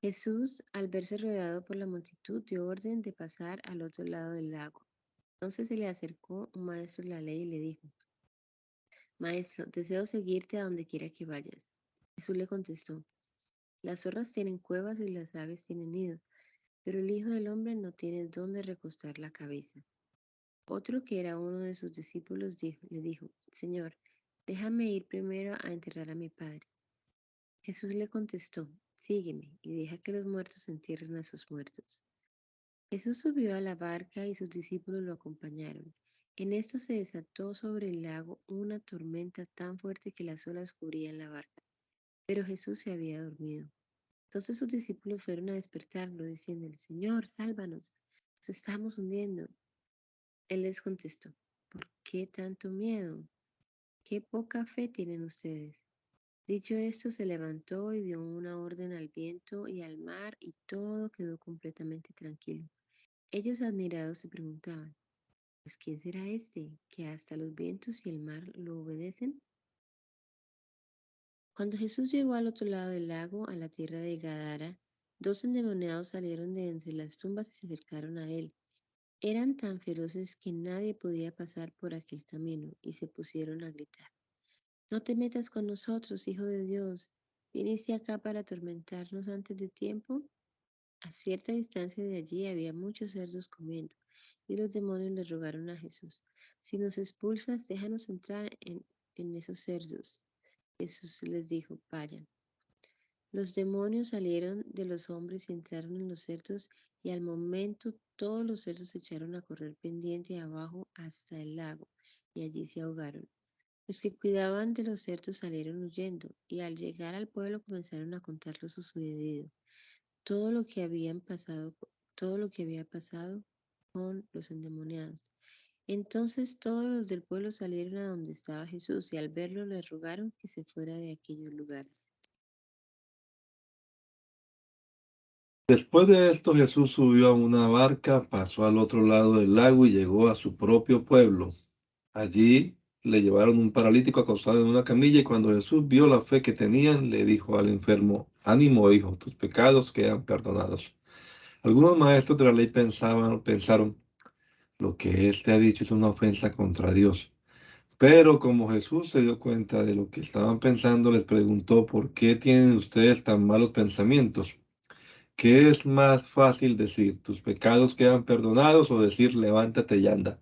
Jesús, al verse rodeado por la multitud, dio orden de pasar al otro lado del lago. Entonces se le acercó un maestro de la ley y le dijo: Maestro, deseo seguirte a donde quiera que vayas. Jesús le contestó: Las zorras tienen cuevas y las aves tienen nidos, pero el Hijo del Hombre no tiene dónde recostar la cabeza. Otro, que era uno de sus discípulos, le dijo: Señor, déjame ir primero a enterrar a mi padre. Jesús le contestó: Sígueme y deja que los muertos entierren a sus muertos. Jesús subió a la barca y sus discípulos lo acompañaron. En esto se desató sobre el lago una tormenta tan fuerte que las olas cubrían la barca, pero Jesús se había dormido. Entonces sus discípulos fueron a despertarlo, diciéndole: Señor, sálvanos, nos estamos hundiendo. Él les contestó: ¿Por qué tanto miedo? ¿Qué poca fe tienen ustedes? Dicho esto, se levantó y dio una orden al viento y al mar, y todo quedó completamente tranquilo. Ellos, admirados, se preguntaban: Pues ¿quién será este, que hasta los vientos y el mar lo obedecen? Cuando Jesús llegó al otro lado del lago, a la tierra de Gadara, 2 endemoniados salieron de entre las tumbas y se acercaron a él. Eran tan feroces que nadie podía pasar por aquel camino, y se pusieron a gritar: No te metas con nosotros, Hijo de Dios. ¿Viniste acá para atormentarnos antes de tiempo? A cierta distancia de allí había muchos cerdos comiendo, y los demonios le rogaron a Jesús: Si nos expulsas, déjanos entrar en esos cerdos. Jesús les dijo: Vayan. Los demonios salieron de los hombres y entraron en los cerdos, y al momento todos los cerdos se echaron a correr pendiente abajo hasta el lago, y allí se ahogaron. Los que cuidaban de los cerdos salieron huyendo, y al llegar al pueblo comenzaron a contar lo sucedido, todo lo que había pasado con los endemoniados. Entonces todos los del pueblo salieron a donde estaba Jesús, y al verlo le rogaron que se fuera de aquellos lugares. Después de esto, Jesús subió a una barca, pasó al otro lado del lago y llegó a su propio pueblo. Allí le llevaron un paralítico acostado en una camilla, y cuando Jesús vio la fe que tenían, le dijo al enfermo: Ánimo, hijo, tus pecados quedan perdonados. Algunos maestros de la ley pensaron: Lo que éste ha dicho es una ofensa contra Dios. Pero como Jesús se dio cuenta de lo que estaban pensando, les preguntó: ¿Por qué tienen ustedes tan malos pensamientos? ¿Qué es más fácil decir: tus pecados quedan perdonados, o decir: levántate y anda?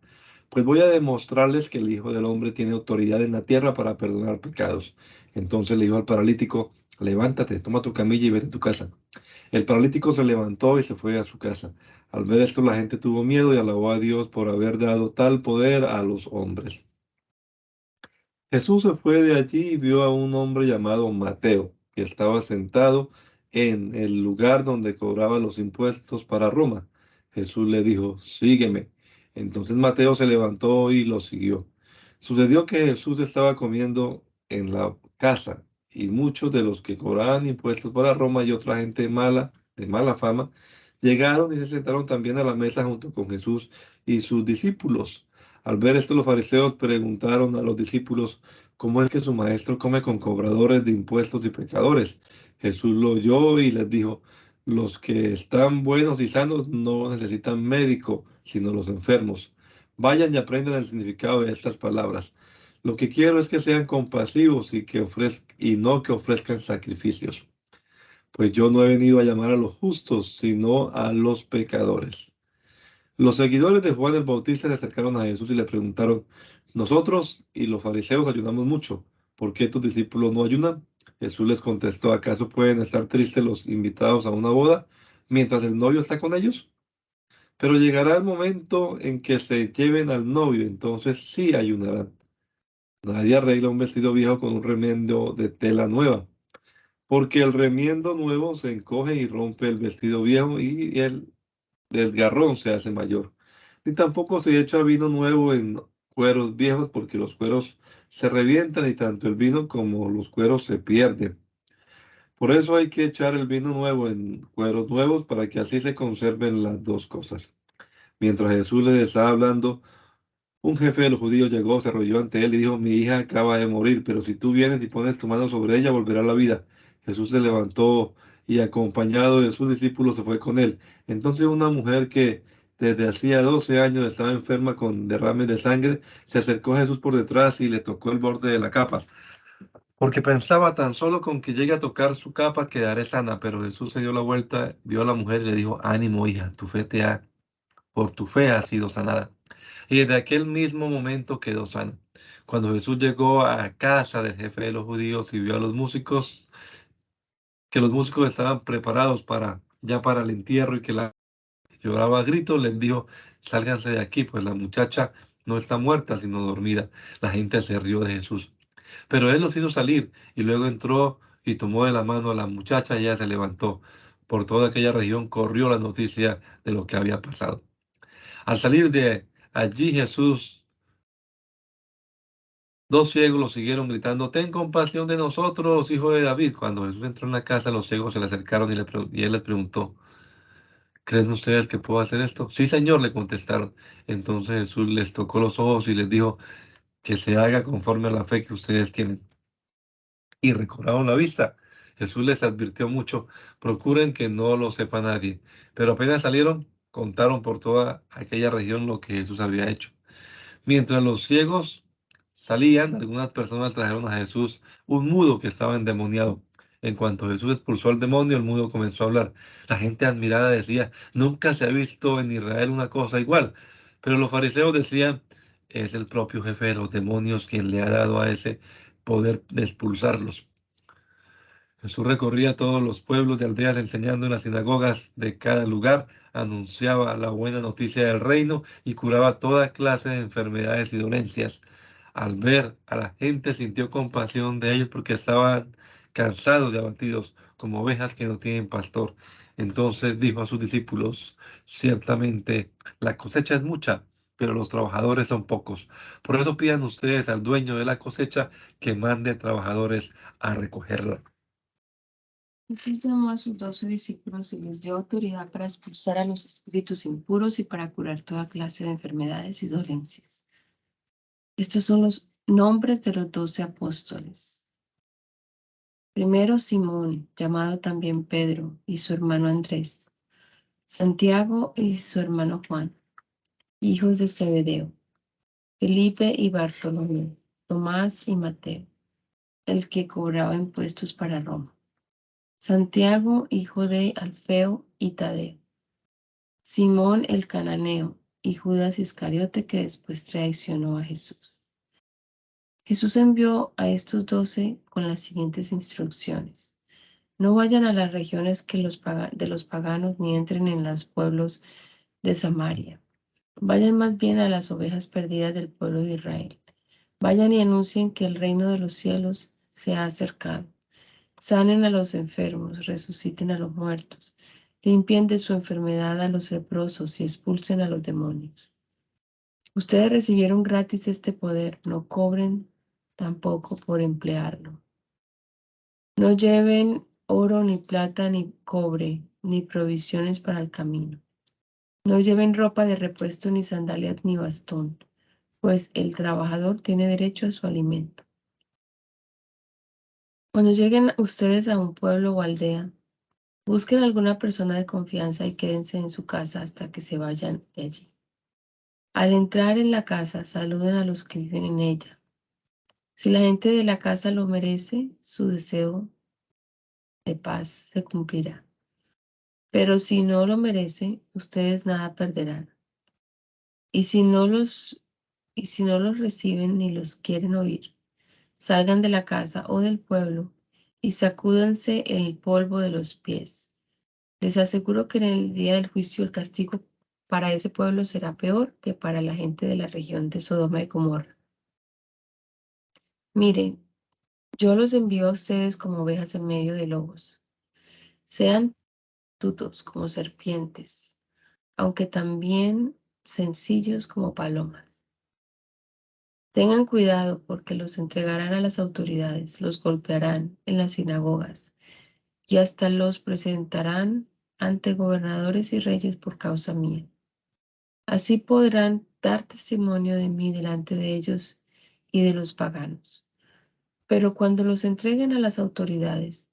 Pues voy a demostrarles que el Hijo del Hombre tiene autoridad en la tierra para perdonar pecados. Entonces le dijo al paralítico: levántate, toma tu camilla y vete a tu casa. El paralítico se levantó y se fue a su casa. Al ver esto, la gente tuvo miedo y alabó a Dios por haber dado tal poder a los hombres. Jesús se fue de allí y vio a un hombre llamado Mateo, que estaba sentado en el lugar donde cobraba los impuestos para Roma. Jesús le dijo: Sígueme. Entonces Mateo se levantó y lo siguió. Sucedió que Jesús estaba comiendo en la casa, y muchos de los que cobraban impuestos para Roma y otra gente mala, de mala fama, llegaron y se sentaron también a la mesa junto con Jesús y sus discípulos. Al ver esto, los fariseos preguntaron a los discípulos: ¿Cómo es que su maestro come con cobradores de impuestos y pecadores? Jesús lo oyó y les dijo: Los que están buenos y sanos no necesitan médico, sino los enfermos. Vayan y aprendan el significado de estas palabras. Lo que quiero es que sean compasivos y no que ofrezcan sacrificios. Pues yo no he venido a llamar a los justos, sino a los pecadores. Los seguidores de Juan el Bautista se acercaron a Jesús y le preguntaron: Nosotros y los fariseos ayunamos mucho, ¿por qué tus discípulos no ayunan? Jesús les contestó: ¿Acaso pueden estar tristes los invitados a una boda mientras el novio está con ellos? Pero llegará el momento en que se lleven al novio, entonces sí ayunarán. Nadie arregla un vestido viejo con un remiendo de tela nueva, porque el remiendo nuevo se encoge y rompe el vestido viejo y el desgarrón se hace mayor. Ni tampoco se echa vino nuevo en cueros viejos, porque los cueros se revientan y tanto el vino como los cueros se pierden. Por eso hay que echar el vino nuevo en cueros nuevos para que así se conserven las dos cosas. Mientras Jesús les estaba hablando, un jefe de los judíos llegó, se arrodilló ante él y dijo: mi hija acaba de morir, pero si tú vienes y pones tu mano sobre ella, volverá a la vida. Jesús se levantó y acompañado de sus discípulos se fue con él. Entonces una mujer que desde hacía 12 años estaba enferma con derrames de sangre, se acercó a Jesús por detrás y le tocó el borde de la capa, porque pensaba: tan solo con que llegue a tocar su capa quedaré sana. Pero Jesús se dio la vuelta, vio a la mujer y le dijo: ánimo, hija, por tu fe has sido sanada. Y desde aquel mismo momento quedó sana. Cuando Jesús llegó a casa del jefe de los judíos y vio a los músicos, que los músicos estaban preparados para el entierro y que la lloraba a gritos, les dijo: sálganse de aquí, pues la muchacha no está muerta, sino dormida. La gente se rió de Jesús. Pero él los hizo salir y luego entró y tomó de la mano a la muchacha y ella se levantó. Por toda aquella región corrió la noticia de lo que había pasado. Al salir de allí Jesús, dos ciegos lo siguieron gritando: ten compasión de nosotros, hijo de David. Cuando Jesús entró en la casa, los ciegos se le acercaron y él les preguntó: ¿creen ustedes que puedo hacer esto? Sí, Señor, le contestaron. Entonces Jesús les tocó los ojos y les dijo: que se haga conforme a la fe que ustedes tienen. Y recobraron la vista. Jesús les advirtió mucho: procuren que no lo sepa nadie. Pero apenas salieron, contaron por toda aquella región lo que Jesús había hecho. Mientras los ciegos salían, algunas personas trajeron a Jesús un mudo que estaba endemoniado. En cuanto Jesús expulsó al demonio, el mudo comenzó a hablar. La gente admirada decía: nunca se ha visto en Israel una cosa igual. Pero los fariseos decían: es el propio jefe de los demonios quien le ha dado a ese poder de expulsarlos. Jesús recorría todos los pueblos y aldeas enseñando en las sinagogas de cada lugar, anunciaba la buena noticia del reino y curaba toda clase de enfermedades y dolencias. Al ver a la gente sintió compasión de ellos porque estaban cansados y abatidos como ovejas que no tienen pastor. Entonces dijo a sus discípulos: ciertamente la cosecha es mucha, pero los trabajadores son pocos. Por eso pidan ustedes al dueño de la cosecha que mande trabajadores a recogerla. Jesús llamó a sus 12 discípulos y les dio autoridad para expulsar a los espíritus impuros y para curar toda clase de enfermedades y dolencias. Estos son los nombres de los 12 apóstoles. Primero, Simón, llamado también Pedro, y su hermano Andrés. Santiago y su hermano Juan, hijos de Zebedeo. Felipe y Bartolomé. Tomás y Mateo, el que cobraba impuestos para Roma. Santiago, hijo de Alfeo y Tadeo. Simón el cananeo y Judas Iscariote, que después traicionó a Jesús. Jesús envió a estos 12 con las siguientes instrucciones: no vayan a las regiones de los paganos ni entren en los pueblos de Samaria. Vayan más bien a las ovejas perdidas del pueblo de Israel. Vayan y anuncien que el reino de los cielos se ha acercado. Sanen a los enfermos, resuciten a los muertos, limpien de su enfermedad a los leprosos y expulsen a los demonios. Ustedes recibieron gratis este poder, no cobren tampoco por emplearlo. No lleven oro, ni plata, ni cobre, ni provisiones para el camino. No lleven ropa de repuesto, ni sandalias, ni bastón, pues el trabajador tiene derecho a su alimento. Cuando lleguen ustedes a un pueblo o aldea, busquen alguna persona de confianza y quédense en su casa hasta que se vayan de allí. Al entrar en la casa, saluden a los que viven en ella. Si la gente de la casa lo merece, su deseo de paz se cumplirá. Pero si no lo merece, ustedes nada perderán. Y si no los reciben ni los quieren oír, salgan de la casa o del pueblo y sacúdanse el polvo de los pies. Les aseguro que en el día del juicio el castigo para ese pueblo será peor que para la gente de la región de Sodoma y Gomorra. Miren, yo los envío a ustedes como ovejas en medio de lobos. Sean astutos como serpientes, aunque también sencillos como palomas. Tengan cuidado porque los entregarán a las autoridades, los golpearán en las sinagogas y hasta los presentarán ante gobernadores y reyes por causa mía. Así podrán dar testimonio de mí delante de ellos y de los paganos. Pero cuando los entreguen a las autoridades,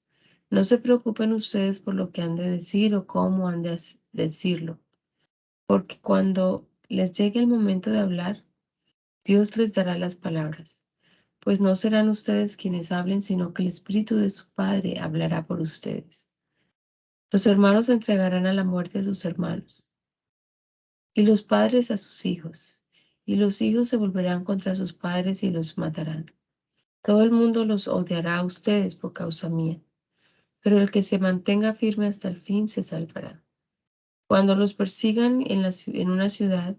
no se preocupen ustedes por lo que han de decir o cómo han de decirlo, porque cuando les llegue el momento de hablar, Dios les dará las palabras, pues no serán ustedes quienes hablen, sino que el Espíritu de su Padre hablará por ustedes. Los hermanos entregarán a la muerte a sus hermanos, y los padres a sus hijos, y los hijos se volverán contra sus padres y los matarán. Todo el mundo los odiará a ustedes por causa mía, pero el que se mantenga firme hasta el fin se salvará. Cuando los persigan en una ciudad,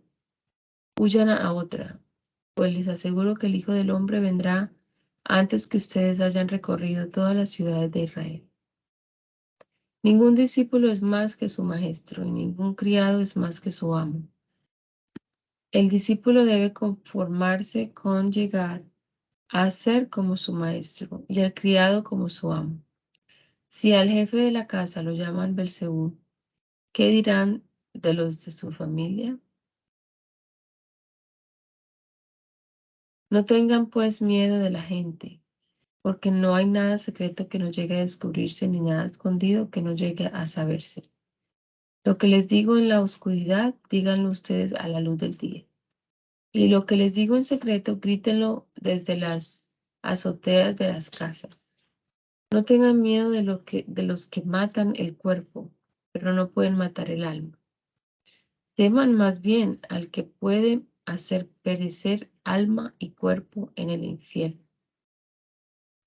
huyan a otra, pues les aseguro que el Hijo del Hombre vendrá antes que ustedes hayan recorrido todas las ciudades de Israel. Ningún discípulo es más que su maestro, y ningún criado es más que su amo. El discípulo debe conformarse con llegar a ser como su maestro y al criado como su amo. Si al jefe de la casa lo llaman Belcebú, ¿qué dirán de los de su familia? No tengan pues miedo de la gente, porque no hay nada secreto que no llegue a descubrirse, ni nada escondido que no llegue a saberse. Lo que les digo en la oscuridad, díganlo ustedes a la luz del día. Y lo que les digo en secreto, grítenlo desde las azoteas de las casas. No tengan miedo de los que matan el cuerpo, pero no pueden matar el alma. Teman más bien al que puede hacer perecer alma y cuerpo en el infierno.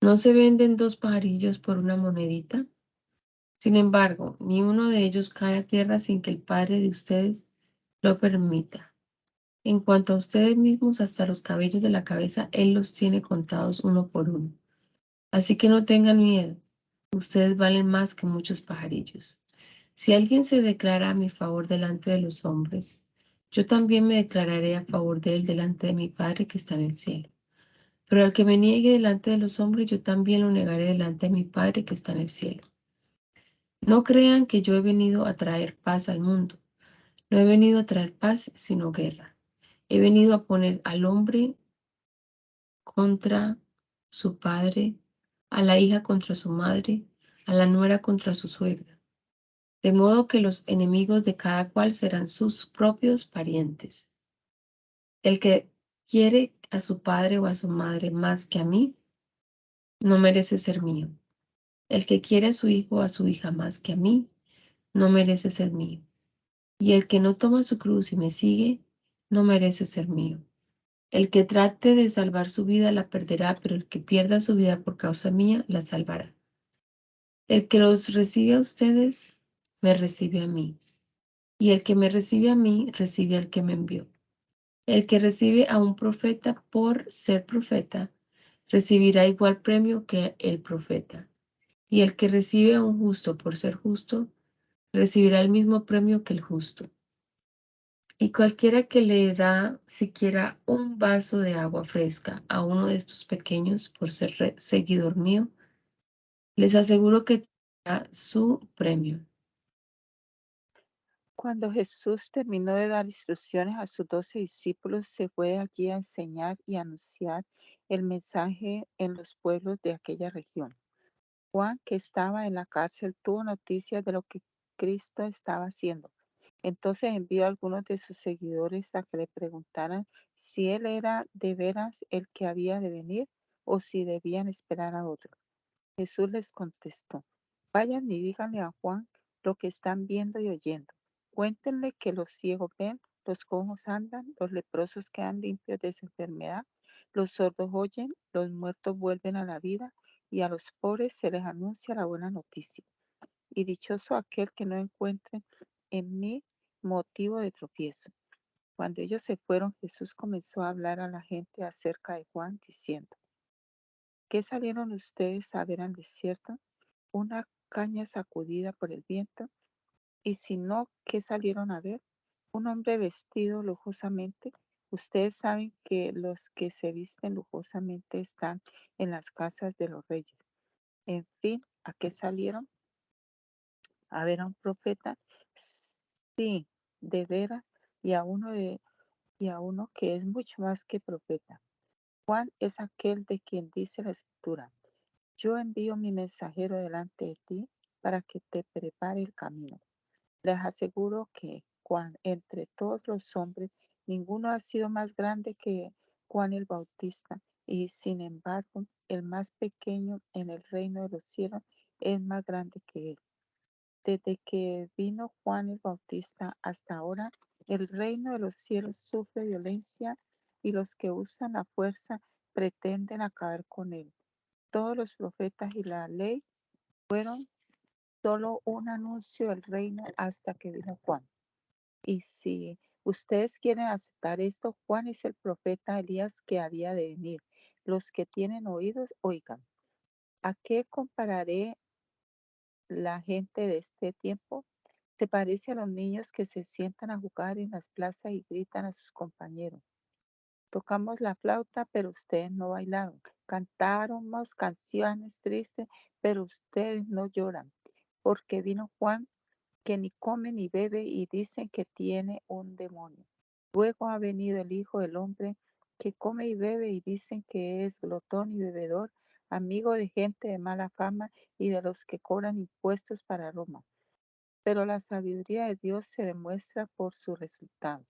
¿No se venden dos pajarillos por una monedita? Sin embargo, ni uno de ellos cae a tierra sin que el Padre de ustedes lo permita. En cuanto a ustedes mismos, hasta los cabellos de la cabeza, Él los tiene contados uno por uno. Así que no tengan miedo, ustedes valen más que muchos pajarillos. Si alguien se declara a mi favor delante de los hombres, yo también me declararé a favor de él delante de mi Padre que está en el cielo. Pero al que me niegue delante de los hombres, yo también lo negaré delante de mi Padre que está en el cielo. No crean que yo he venido a traer paz al mundo. No he venido a traer paz, sino guerra. He venido a poner al hombre contra su padre, a la hija contra su madre, a la nuera contra su suegra, de modo que los enemigos de cada cual serán sus propios parientes. El que quiere a su padre o a su madre más que a mí, no merece ser mío. El que quiere a su hijo o a su hija más que a mí, no merece ser mío. Y el que no toma su cruz y me sigue, no merece ser mío. El que trate de salvar su vida la perderá, pero el que pierda su vida por causa mía la salvará. El que los recibe a ustedes, me recibe a mí. Y el que me recibe a mí, recibe al que me envió. El que recibe a un profeta por ser profeta, recibirá igual premio que el profeta. Y el que recibe a un justo por ser justo, recibirá el mismo premio que el justo. Y cualquiera que le da siquiera un vaso de agua fresca a uno de estos pequeños por ser seguidor mío, les aseguro que tendrá su premio. Cuando Jesús terminó de dar instrucciones a sus 12 discípulos, se fue allí a enseñar y anunciar el mensaje en los pueblos de aquella región. Juan, que estaba en la cárcel, tuvo noticias de lo que Cristo estaba haciendo. Entonces envió a algunos de sus seguidores a que le preguntaran si él era de veras el que había de venir o si debían esperar a otro. Jesús les contestó: vayan y díganle a Juan lo que están viendo y oyendo. Cuéntenle que los ciegos ven, los cojos andan, los leprosos quedan limpios de su enfermedad, los sordos oyen, los muertos vuelven a la vida y a los pobres se les anuncia la buena noticia. Y dichoso aquel que no encuentre en mí motivo de tropiezo. Cuando ellos se fueron, Jesús comenzó a hablar a la gente acerca de Juan, diciendo: ¿Qué salieron ustedes a ver al desierto? ¿Una caña sacudida por el viento? Y si no, ¿qué salieron a ver? ¿Un hombre vestido lujosamente? Ustedes saben que los que se visten lujosamente están en las casas de los reyes. En fin, ¿a qué salieron? ¿A ver a un profeta? Sí, de veras, y a uno que es mucho más que profeta. Juan es aquel de quien dice la Escritura: Yo envío mi mensajero delante de ti para que te prepare el camino. Les aseguro que entre todos los hombres ninguno ha sido más grande que Juan el Bautista, y sin embargo el más pequeño en el reino de los cielos es más grande que él. Desde que vino Juan el Bautista hasta ahora, el reino de los cielos sufre violencia y los que usan la fuerza pretenden acabar con él. Todos los profetas y la ley fueron solo un anuncio del reino hasta que vino Juan. Y si ustedes quieren aceptar esto, Juan es el profeta Elías que había de venir. Los que tienen oídos, oigan. ¿A qué compararé la gente de este tiempo? Se parece a los niños que se sientan a jugar en las plazas y gritan a sus compañeros: Tocamos la flauta, pero ustedes no bailaron. Cantáramos canciones tristes, pero ustedes no lloran. Porque vino Juan, que ni come ni bebe, y dicen que tiene un demonio. Luego ha venido el Hijo del Hombre, que come y bebe, y dicen que es glotón y bebedor, amigo de gente de mala fama y de los que cobran impuestos para Roma. Pero la sabiduría de Dios se demuestra por sus resultados.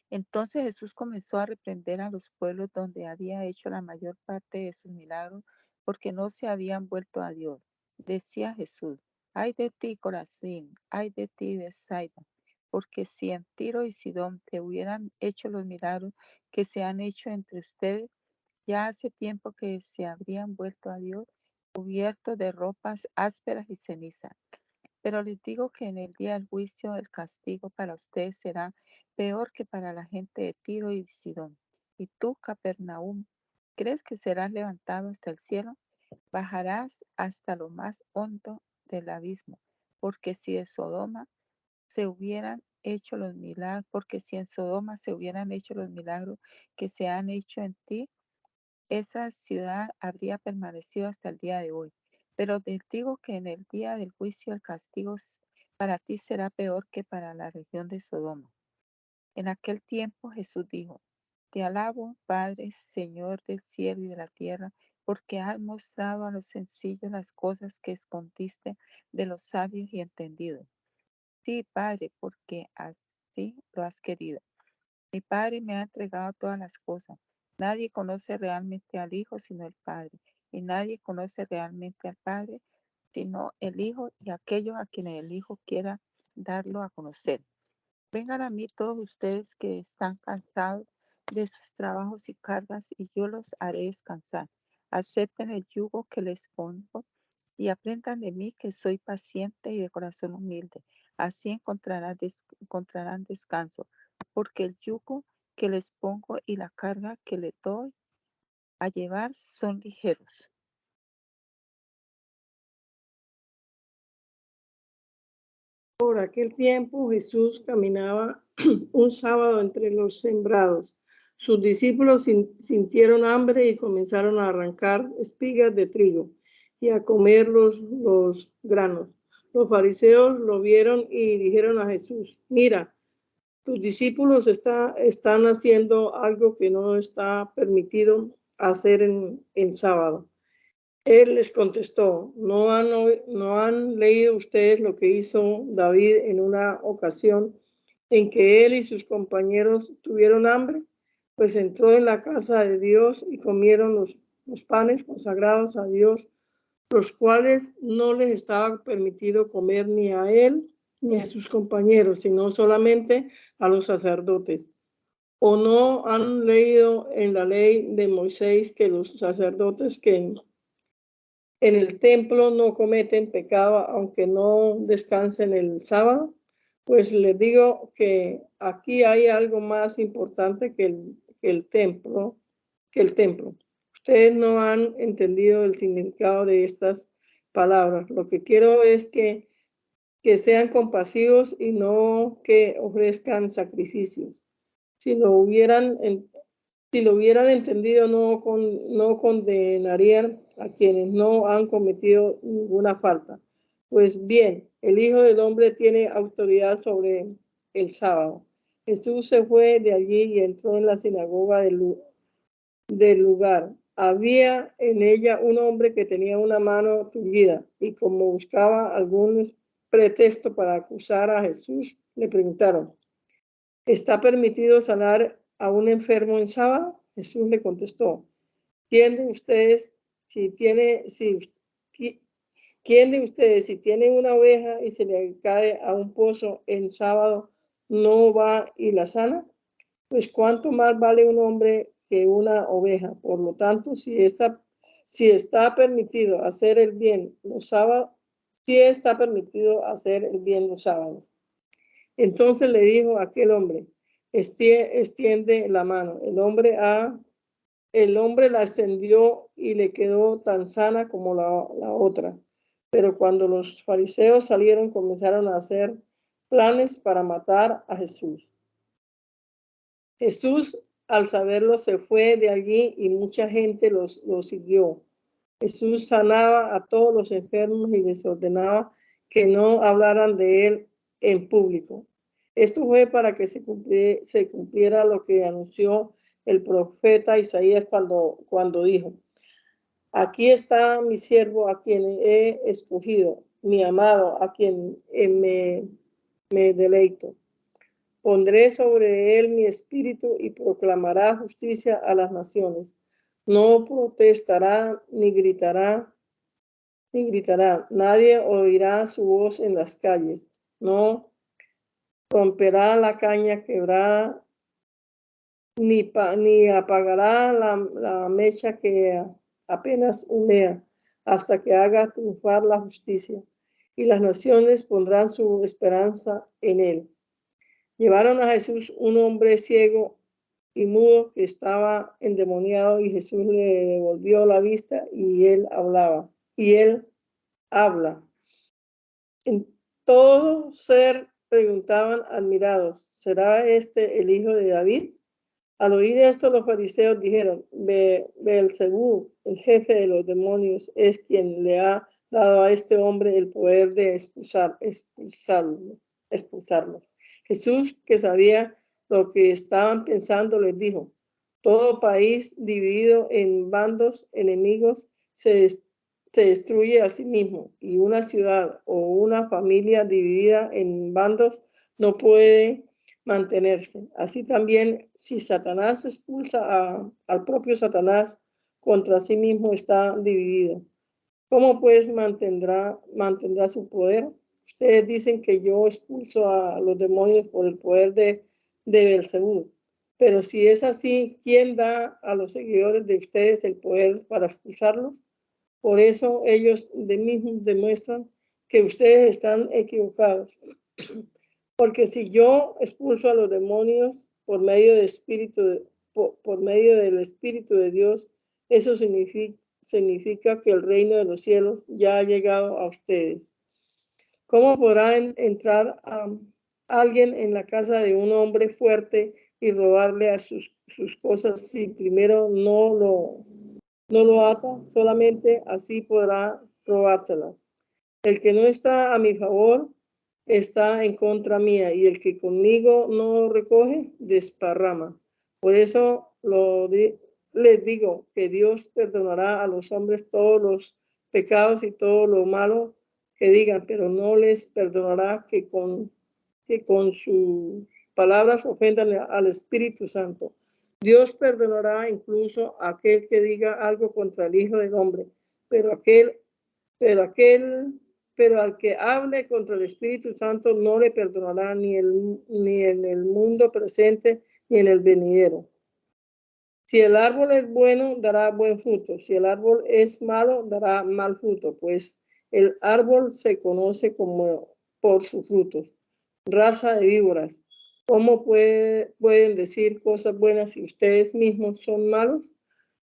Entonces Jesús comenzó a reprender a los pueblos donde había hecho la mayor parte de sus milagros, porque no se habían vuelto a Dios. Decía Jesús: Ay de ti, Corazín, ay de ti, Betsaida, porque si en Tiro y Sidón te hubieran hecho los milagros que se han hecho entre ustedes, ya hace tiempo que se habrían vuelto a Dios, cubiertos de ropas ásperas y ceniza. Pero les digo que en el día del juicio el castigo para ustedes será peor que para la gente de Tiro y Sidón. Y tú, Capernaum, ¿crees que serás levantado hasta el cielo? Bajarás hasta lo más hondo del abismo, porque si en Sodoma se hubieran hecho los milagros, porque si en Sodoma se hubieran hecho los milagros que se han hecho en ti, esa ciudad habría permanecido hasta el día de hoy. Pero te digo que en el día del juicio el castigo para ti será peor que para la región de Sodoma. En aquel tiempo Jesús dijo: Te alabo, Padre, Señor del cielo y de la tierra, porque has mostrado a los sencillos las cosas que escondiste de los sabios y entendidos. Sí, Padre, porque así lo has querido. Mi Padre me ha entregado todas las cosas. Nadie conoce realmente al Hijo sino el Padre, y nadie conoce realmente al Padre sino el Hijo y aquellos a quienes el Hijo quiera darlo a conocer. Vengan a mí todos ustedes que están cansados de sus trabajos y cargas, y yo los haré descansar. Acepten el yugo que les pongo y aprendan de mí, que soy paciente y de corazón humilde. Así encontrarán descanso, porque el yugo que les pongo y la carga que les doy a llevar son ligeros. Por aquel tiempo Jesús caminaba un sábado entre los sembrados. Sus discípulos sintieron hambre y comenzaron a arrancar espigas de trigo y a comer los granos. Los fariseos lo vieron y dijeron a Jesús: Mira, tus discípulos están haciendo algo que no está permitido hacer en sábado. Él les contestó: ¿No han leído ustedes lo que hizo David en una ocasión en que él y sus compañeros tuvieron hambre? Pues entró en la casa de Dios y comieron los panes consagrados a Dios, los cuales no les estaba permitido comer ni a él ni a sus compañeros, sino solamente a los sacerdotes. ¿O no han leído en la ley de Moisés que los sacerdotes que en el templo no cometen pecado aunque no descansen el sábado? Pues les digo que aquí hay algo más importante que el templo. Ustedes no han entendido el significado de estas palabras. Lo que quiero es que sean compasivos y no que ofrezcan sacrificios. Si lo hubieran entendido, no condenarían a quienes no han cometido ninguna falta. Pues bien, el Hijo del Hombre tiene autoridad sobre el sábado. Jesús se fue de allí y entró en la sinagoga del lugar. Había en ella un hombre que tenía una mano tullida, y como buscaba algún pretexto para acusar a Jesús, le preguntaron: ¿está permitido sanar a un enfermo en sábado? Jesús le contestó: ¿Quién de ustedes si tiene una oveja y se le cae a un pozo en sábado, no va y la sana? Pues cuánto más vale un hombre que una oveja. Por lo tanto, si está permitido hacer el bien los sábados, Entonces le dijo a aquel hombre: extiende la mano. El hombre la extendió y le quedó tan sana como la otra. Pero cuando los fariseos salieron, comenzaron a hacer planes para matar a Jesús. Jesús, al saberlo, se fue de allí y mucha gente los siguió. Jesús sanaba a todos los enfermos y les ordenaba que no hablaran de él en público. Esto fue para que se cumpliera lo que anunció el profeta Isaías cuando dijo: aquí está mi siervo a quien he escogido, mi amado a quien me deleito. Pondré sobre él mi espíritu y proclamará justicia a las naciones. No protestará ni gritará. Nadie oirá su voz en las calles. No romperá la caña quebrada, ni apagará la mecha que apenas humea, hasta que haga triunfar la justicia, y las naciones pondrán su esperanza en él. Llevaron a Jesús un hombre ciego y mudo que estaba endemoniado, y Jesús le devolvió la vista y él habla. En todo ser preguntaban admirados: ¿será este el hijo de David? Al oír esto, los fariseos dijeron: Beelzebú, el jefe de los demonios, es quien le ha dado a este hombre el poder de expulsarlos. Jesús, que sabía lo que estaban pensando, les dijo: todo país dividido en bandos enemigos se destruye a sí mismo, y una ciudad o una familia dividida en bandos no puede mantenerse. Así también, si Satanás expulsa al propio Satanás, contra sí mismo está dividido. ¿Cómo pues mantendrá su poder? Ustedes dicen que yo expulso a los demonios por el poder de Beelzebú. Pero si es así, ¿quién da a los seguidores de ustedes el poder para expulsarlos? Por eso ellos mismos demuestran que ustedes están equivocados. Porque si yo expulso a los demonios por medio del Espíritu de Dios, eso significa que el reino de los cielos ya ha llegado a ustedes. ¿Cómo podrá entrar alguien en la casa de un hombre fuerte y robarle a sus cosas si primero no lo ata? Solamente así podrá robárselas. El que no está a mi favor está en contra mía, y el que conmigo no recoge, desparrama. Por eso les digo que Dios perdonará a los hombres todos los pecados y todo lo malo que digan, pero no les perdonará que con sus palabras ofendan al Espíritu Santo. Dios perdonará incluso a aquel que diga algo contra el Hijo del Hombre, pero al que hable contra el Espíritu Santo no le perdonará ni en el mundo presente ni en el venidero. Si el árbol es bueno, dará buen fruto. Si el árbol es malo, dará mal fruto, pues el árbol se conoce por sus frutos. raza de víboras. ¿Cómo pueden decir cosas buenas si ustedes mismos son malos?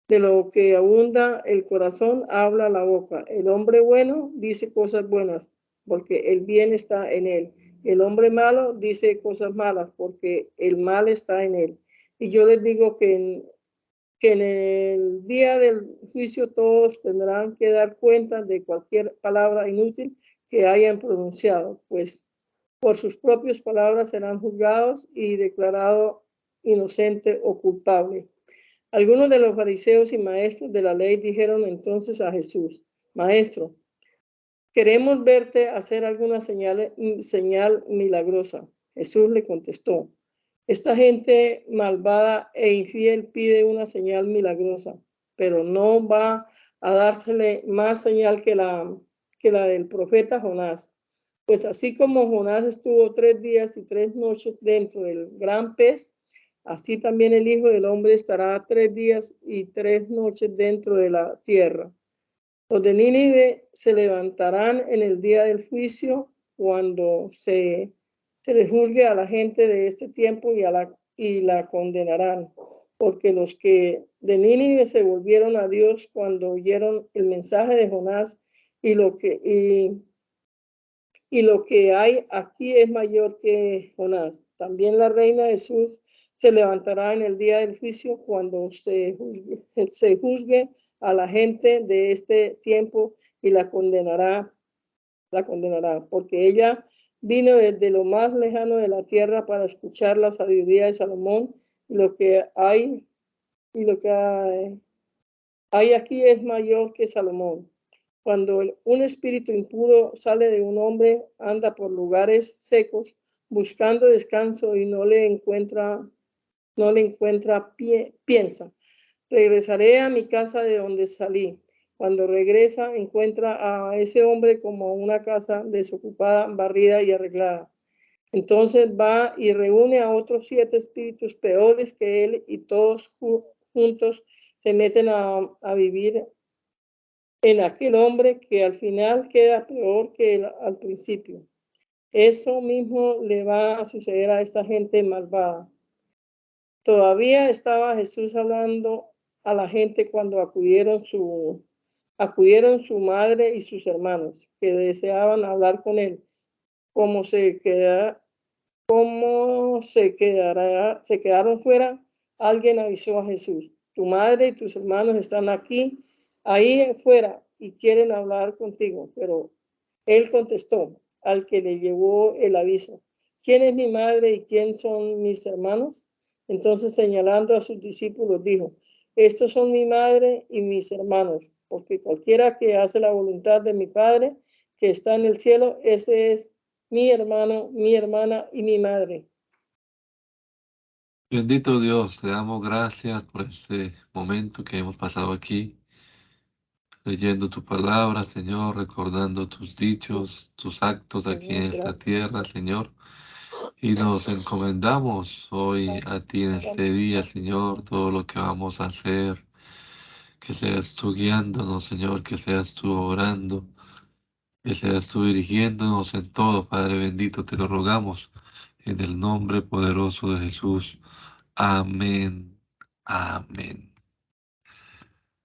De lo que abunda el corazón, habla la boca. El hombre bueno dice cosas buenas, porque el bien está en él. El hombre malo dice cosas malas, porque el mal está en él. Y yo les digo que en el día del juicio todos tendrán que dar cuenta de cualquier palabra inútil que hayan pronunciado, pues por sus propias palabras serán juzgados y declarados inocente o culpable. Algunos de los fariseos y maestros de la ley dijeron entonces a Jesús: Maestro, queremos verte hacer alguna señal milagrosa. Jesús le contestó: Esta gente malvada e infiel pide una señal milagrosa, pero no va a dársele más señal que la del profeta Jonás. Pues así como Jonás estuvo 3 días y 3 noches dentro del gran pez, así también el Hijo del Hombre estará 3 días y 3 noches dentro de la tierra. Los de Nínive se levantarán en el día del juicio cuando se les juzgue a la gente de este tiempo y la condenarán, porque los que de Nínive se volvieron a Dios cuando oyeron el mensaje de Jonás y lo que hay aquí es mayor que Jonás. También la reina de Jesús se levantará en el día del juicio cuando se juzgue a la gente de este tiempo y la condenará, porque ella vino desde lo más lejano de la tierra para escuchar la sabiduría de Salomón, y lo que hay aquí es mayor que Salomón. Cuando un espíritu impuro sale de un hombre, anda por lugares secos buscando descanso y no le encuentra, piensa: regresaré a mi casa de donde salí. Cuando regresa, encuentra a ese hombre como una casa desocupada, barrida y arreglada. Entonces va y reúne a otros 7 espíritus peores que él, y todos juntos se meten a vivir en aquel hombre, que al final queda peor que al principio. Eso mismo le va a suceder a esta gente malvada. Todavía estaba Jesús hablando a la gente cuando acudieron su madre y sus hermanos, que deseaban hablar con él. Se quedaron fuera, alguien avisó a Jesús: Tu madre y tus hermanos están ahí fuera, y quieren hablar contigo. Pero él contestó al que le llevó el aviso: ¿Quién es mi madre y quién son mis hermanos? Entonces, señalando a sus discípulos, dijo: Estos son mi madre y mis hermanos, porque cualquiera que hace la voluntad de mi Padre que está en el cielo, ese es mi hermano, mi hermana y mi madre. Bendito Dios, te damos gracias por este momento que hemos pasado aquí, leyendo tu palabra, Señor, recordando tus dichos, tus actos aquí en esta tierra, Señor. Y nos encomendamos hoy a ti en este día, Señor, todo lo que vamos a hacer. Que seas tú guiándonos, Señor, que seas tú orando, que seas tú dirigiéndonos en todo, Padre bendito, te lo rogamos en el nombre poderoso de Jesús. Amén. Amén.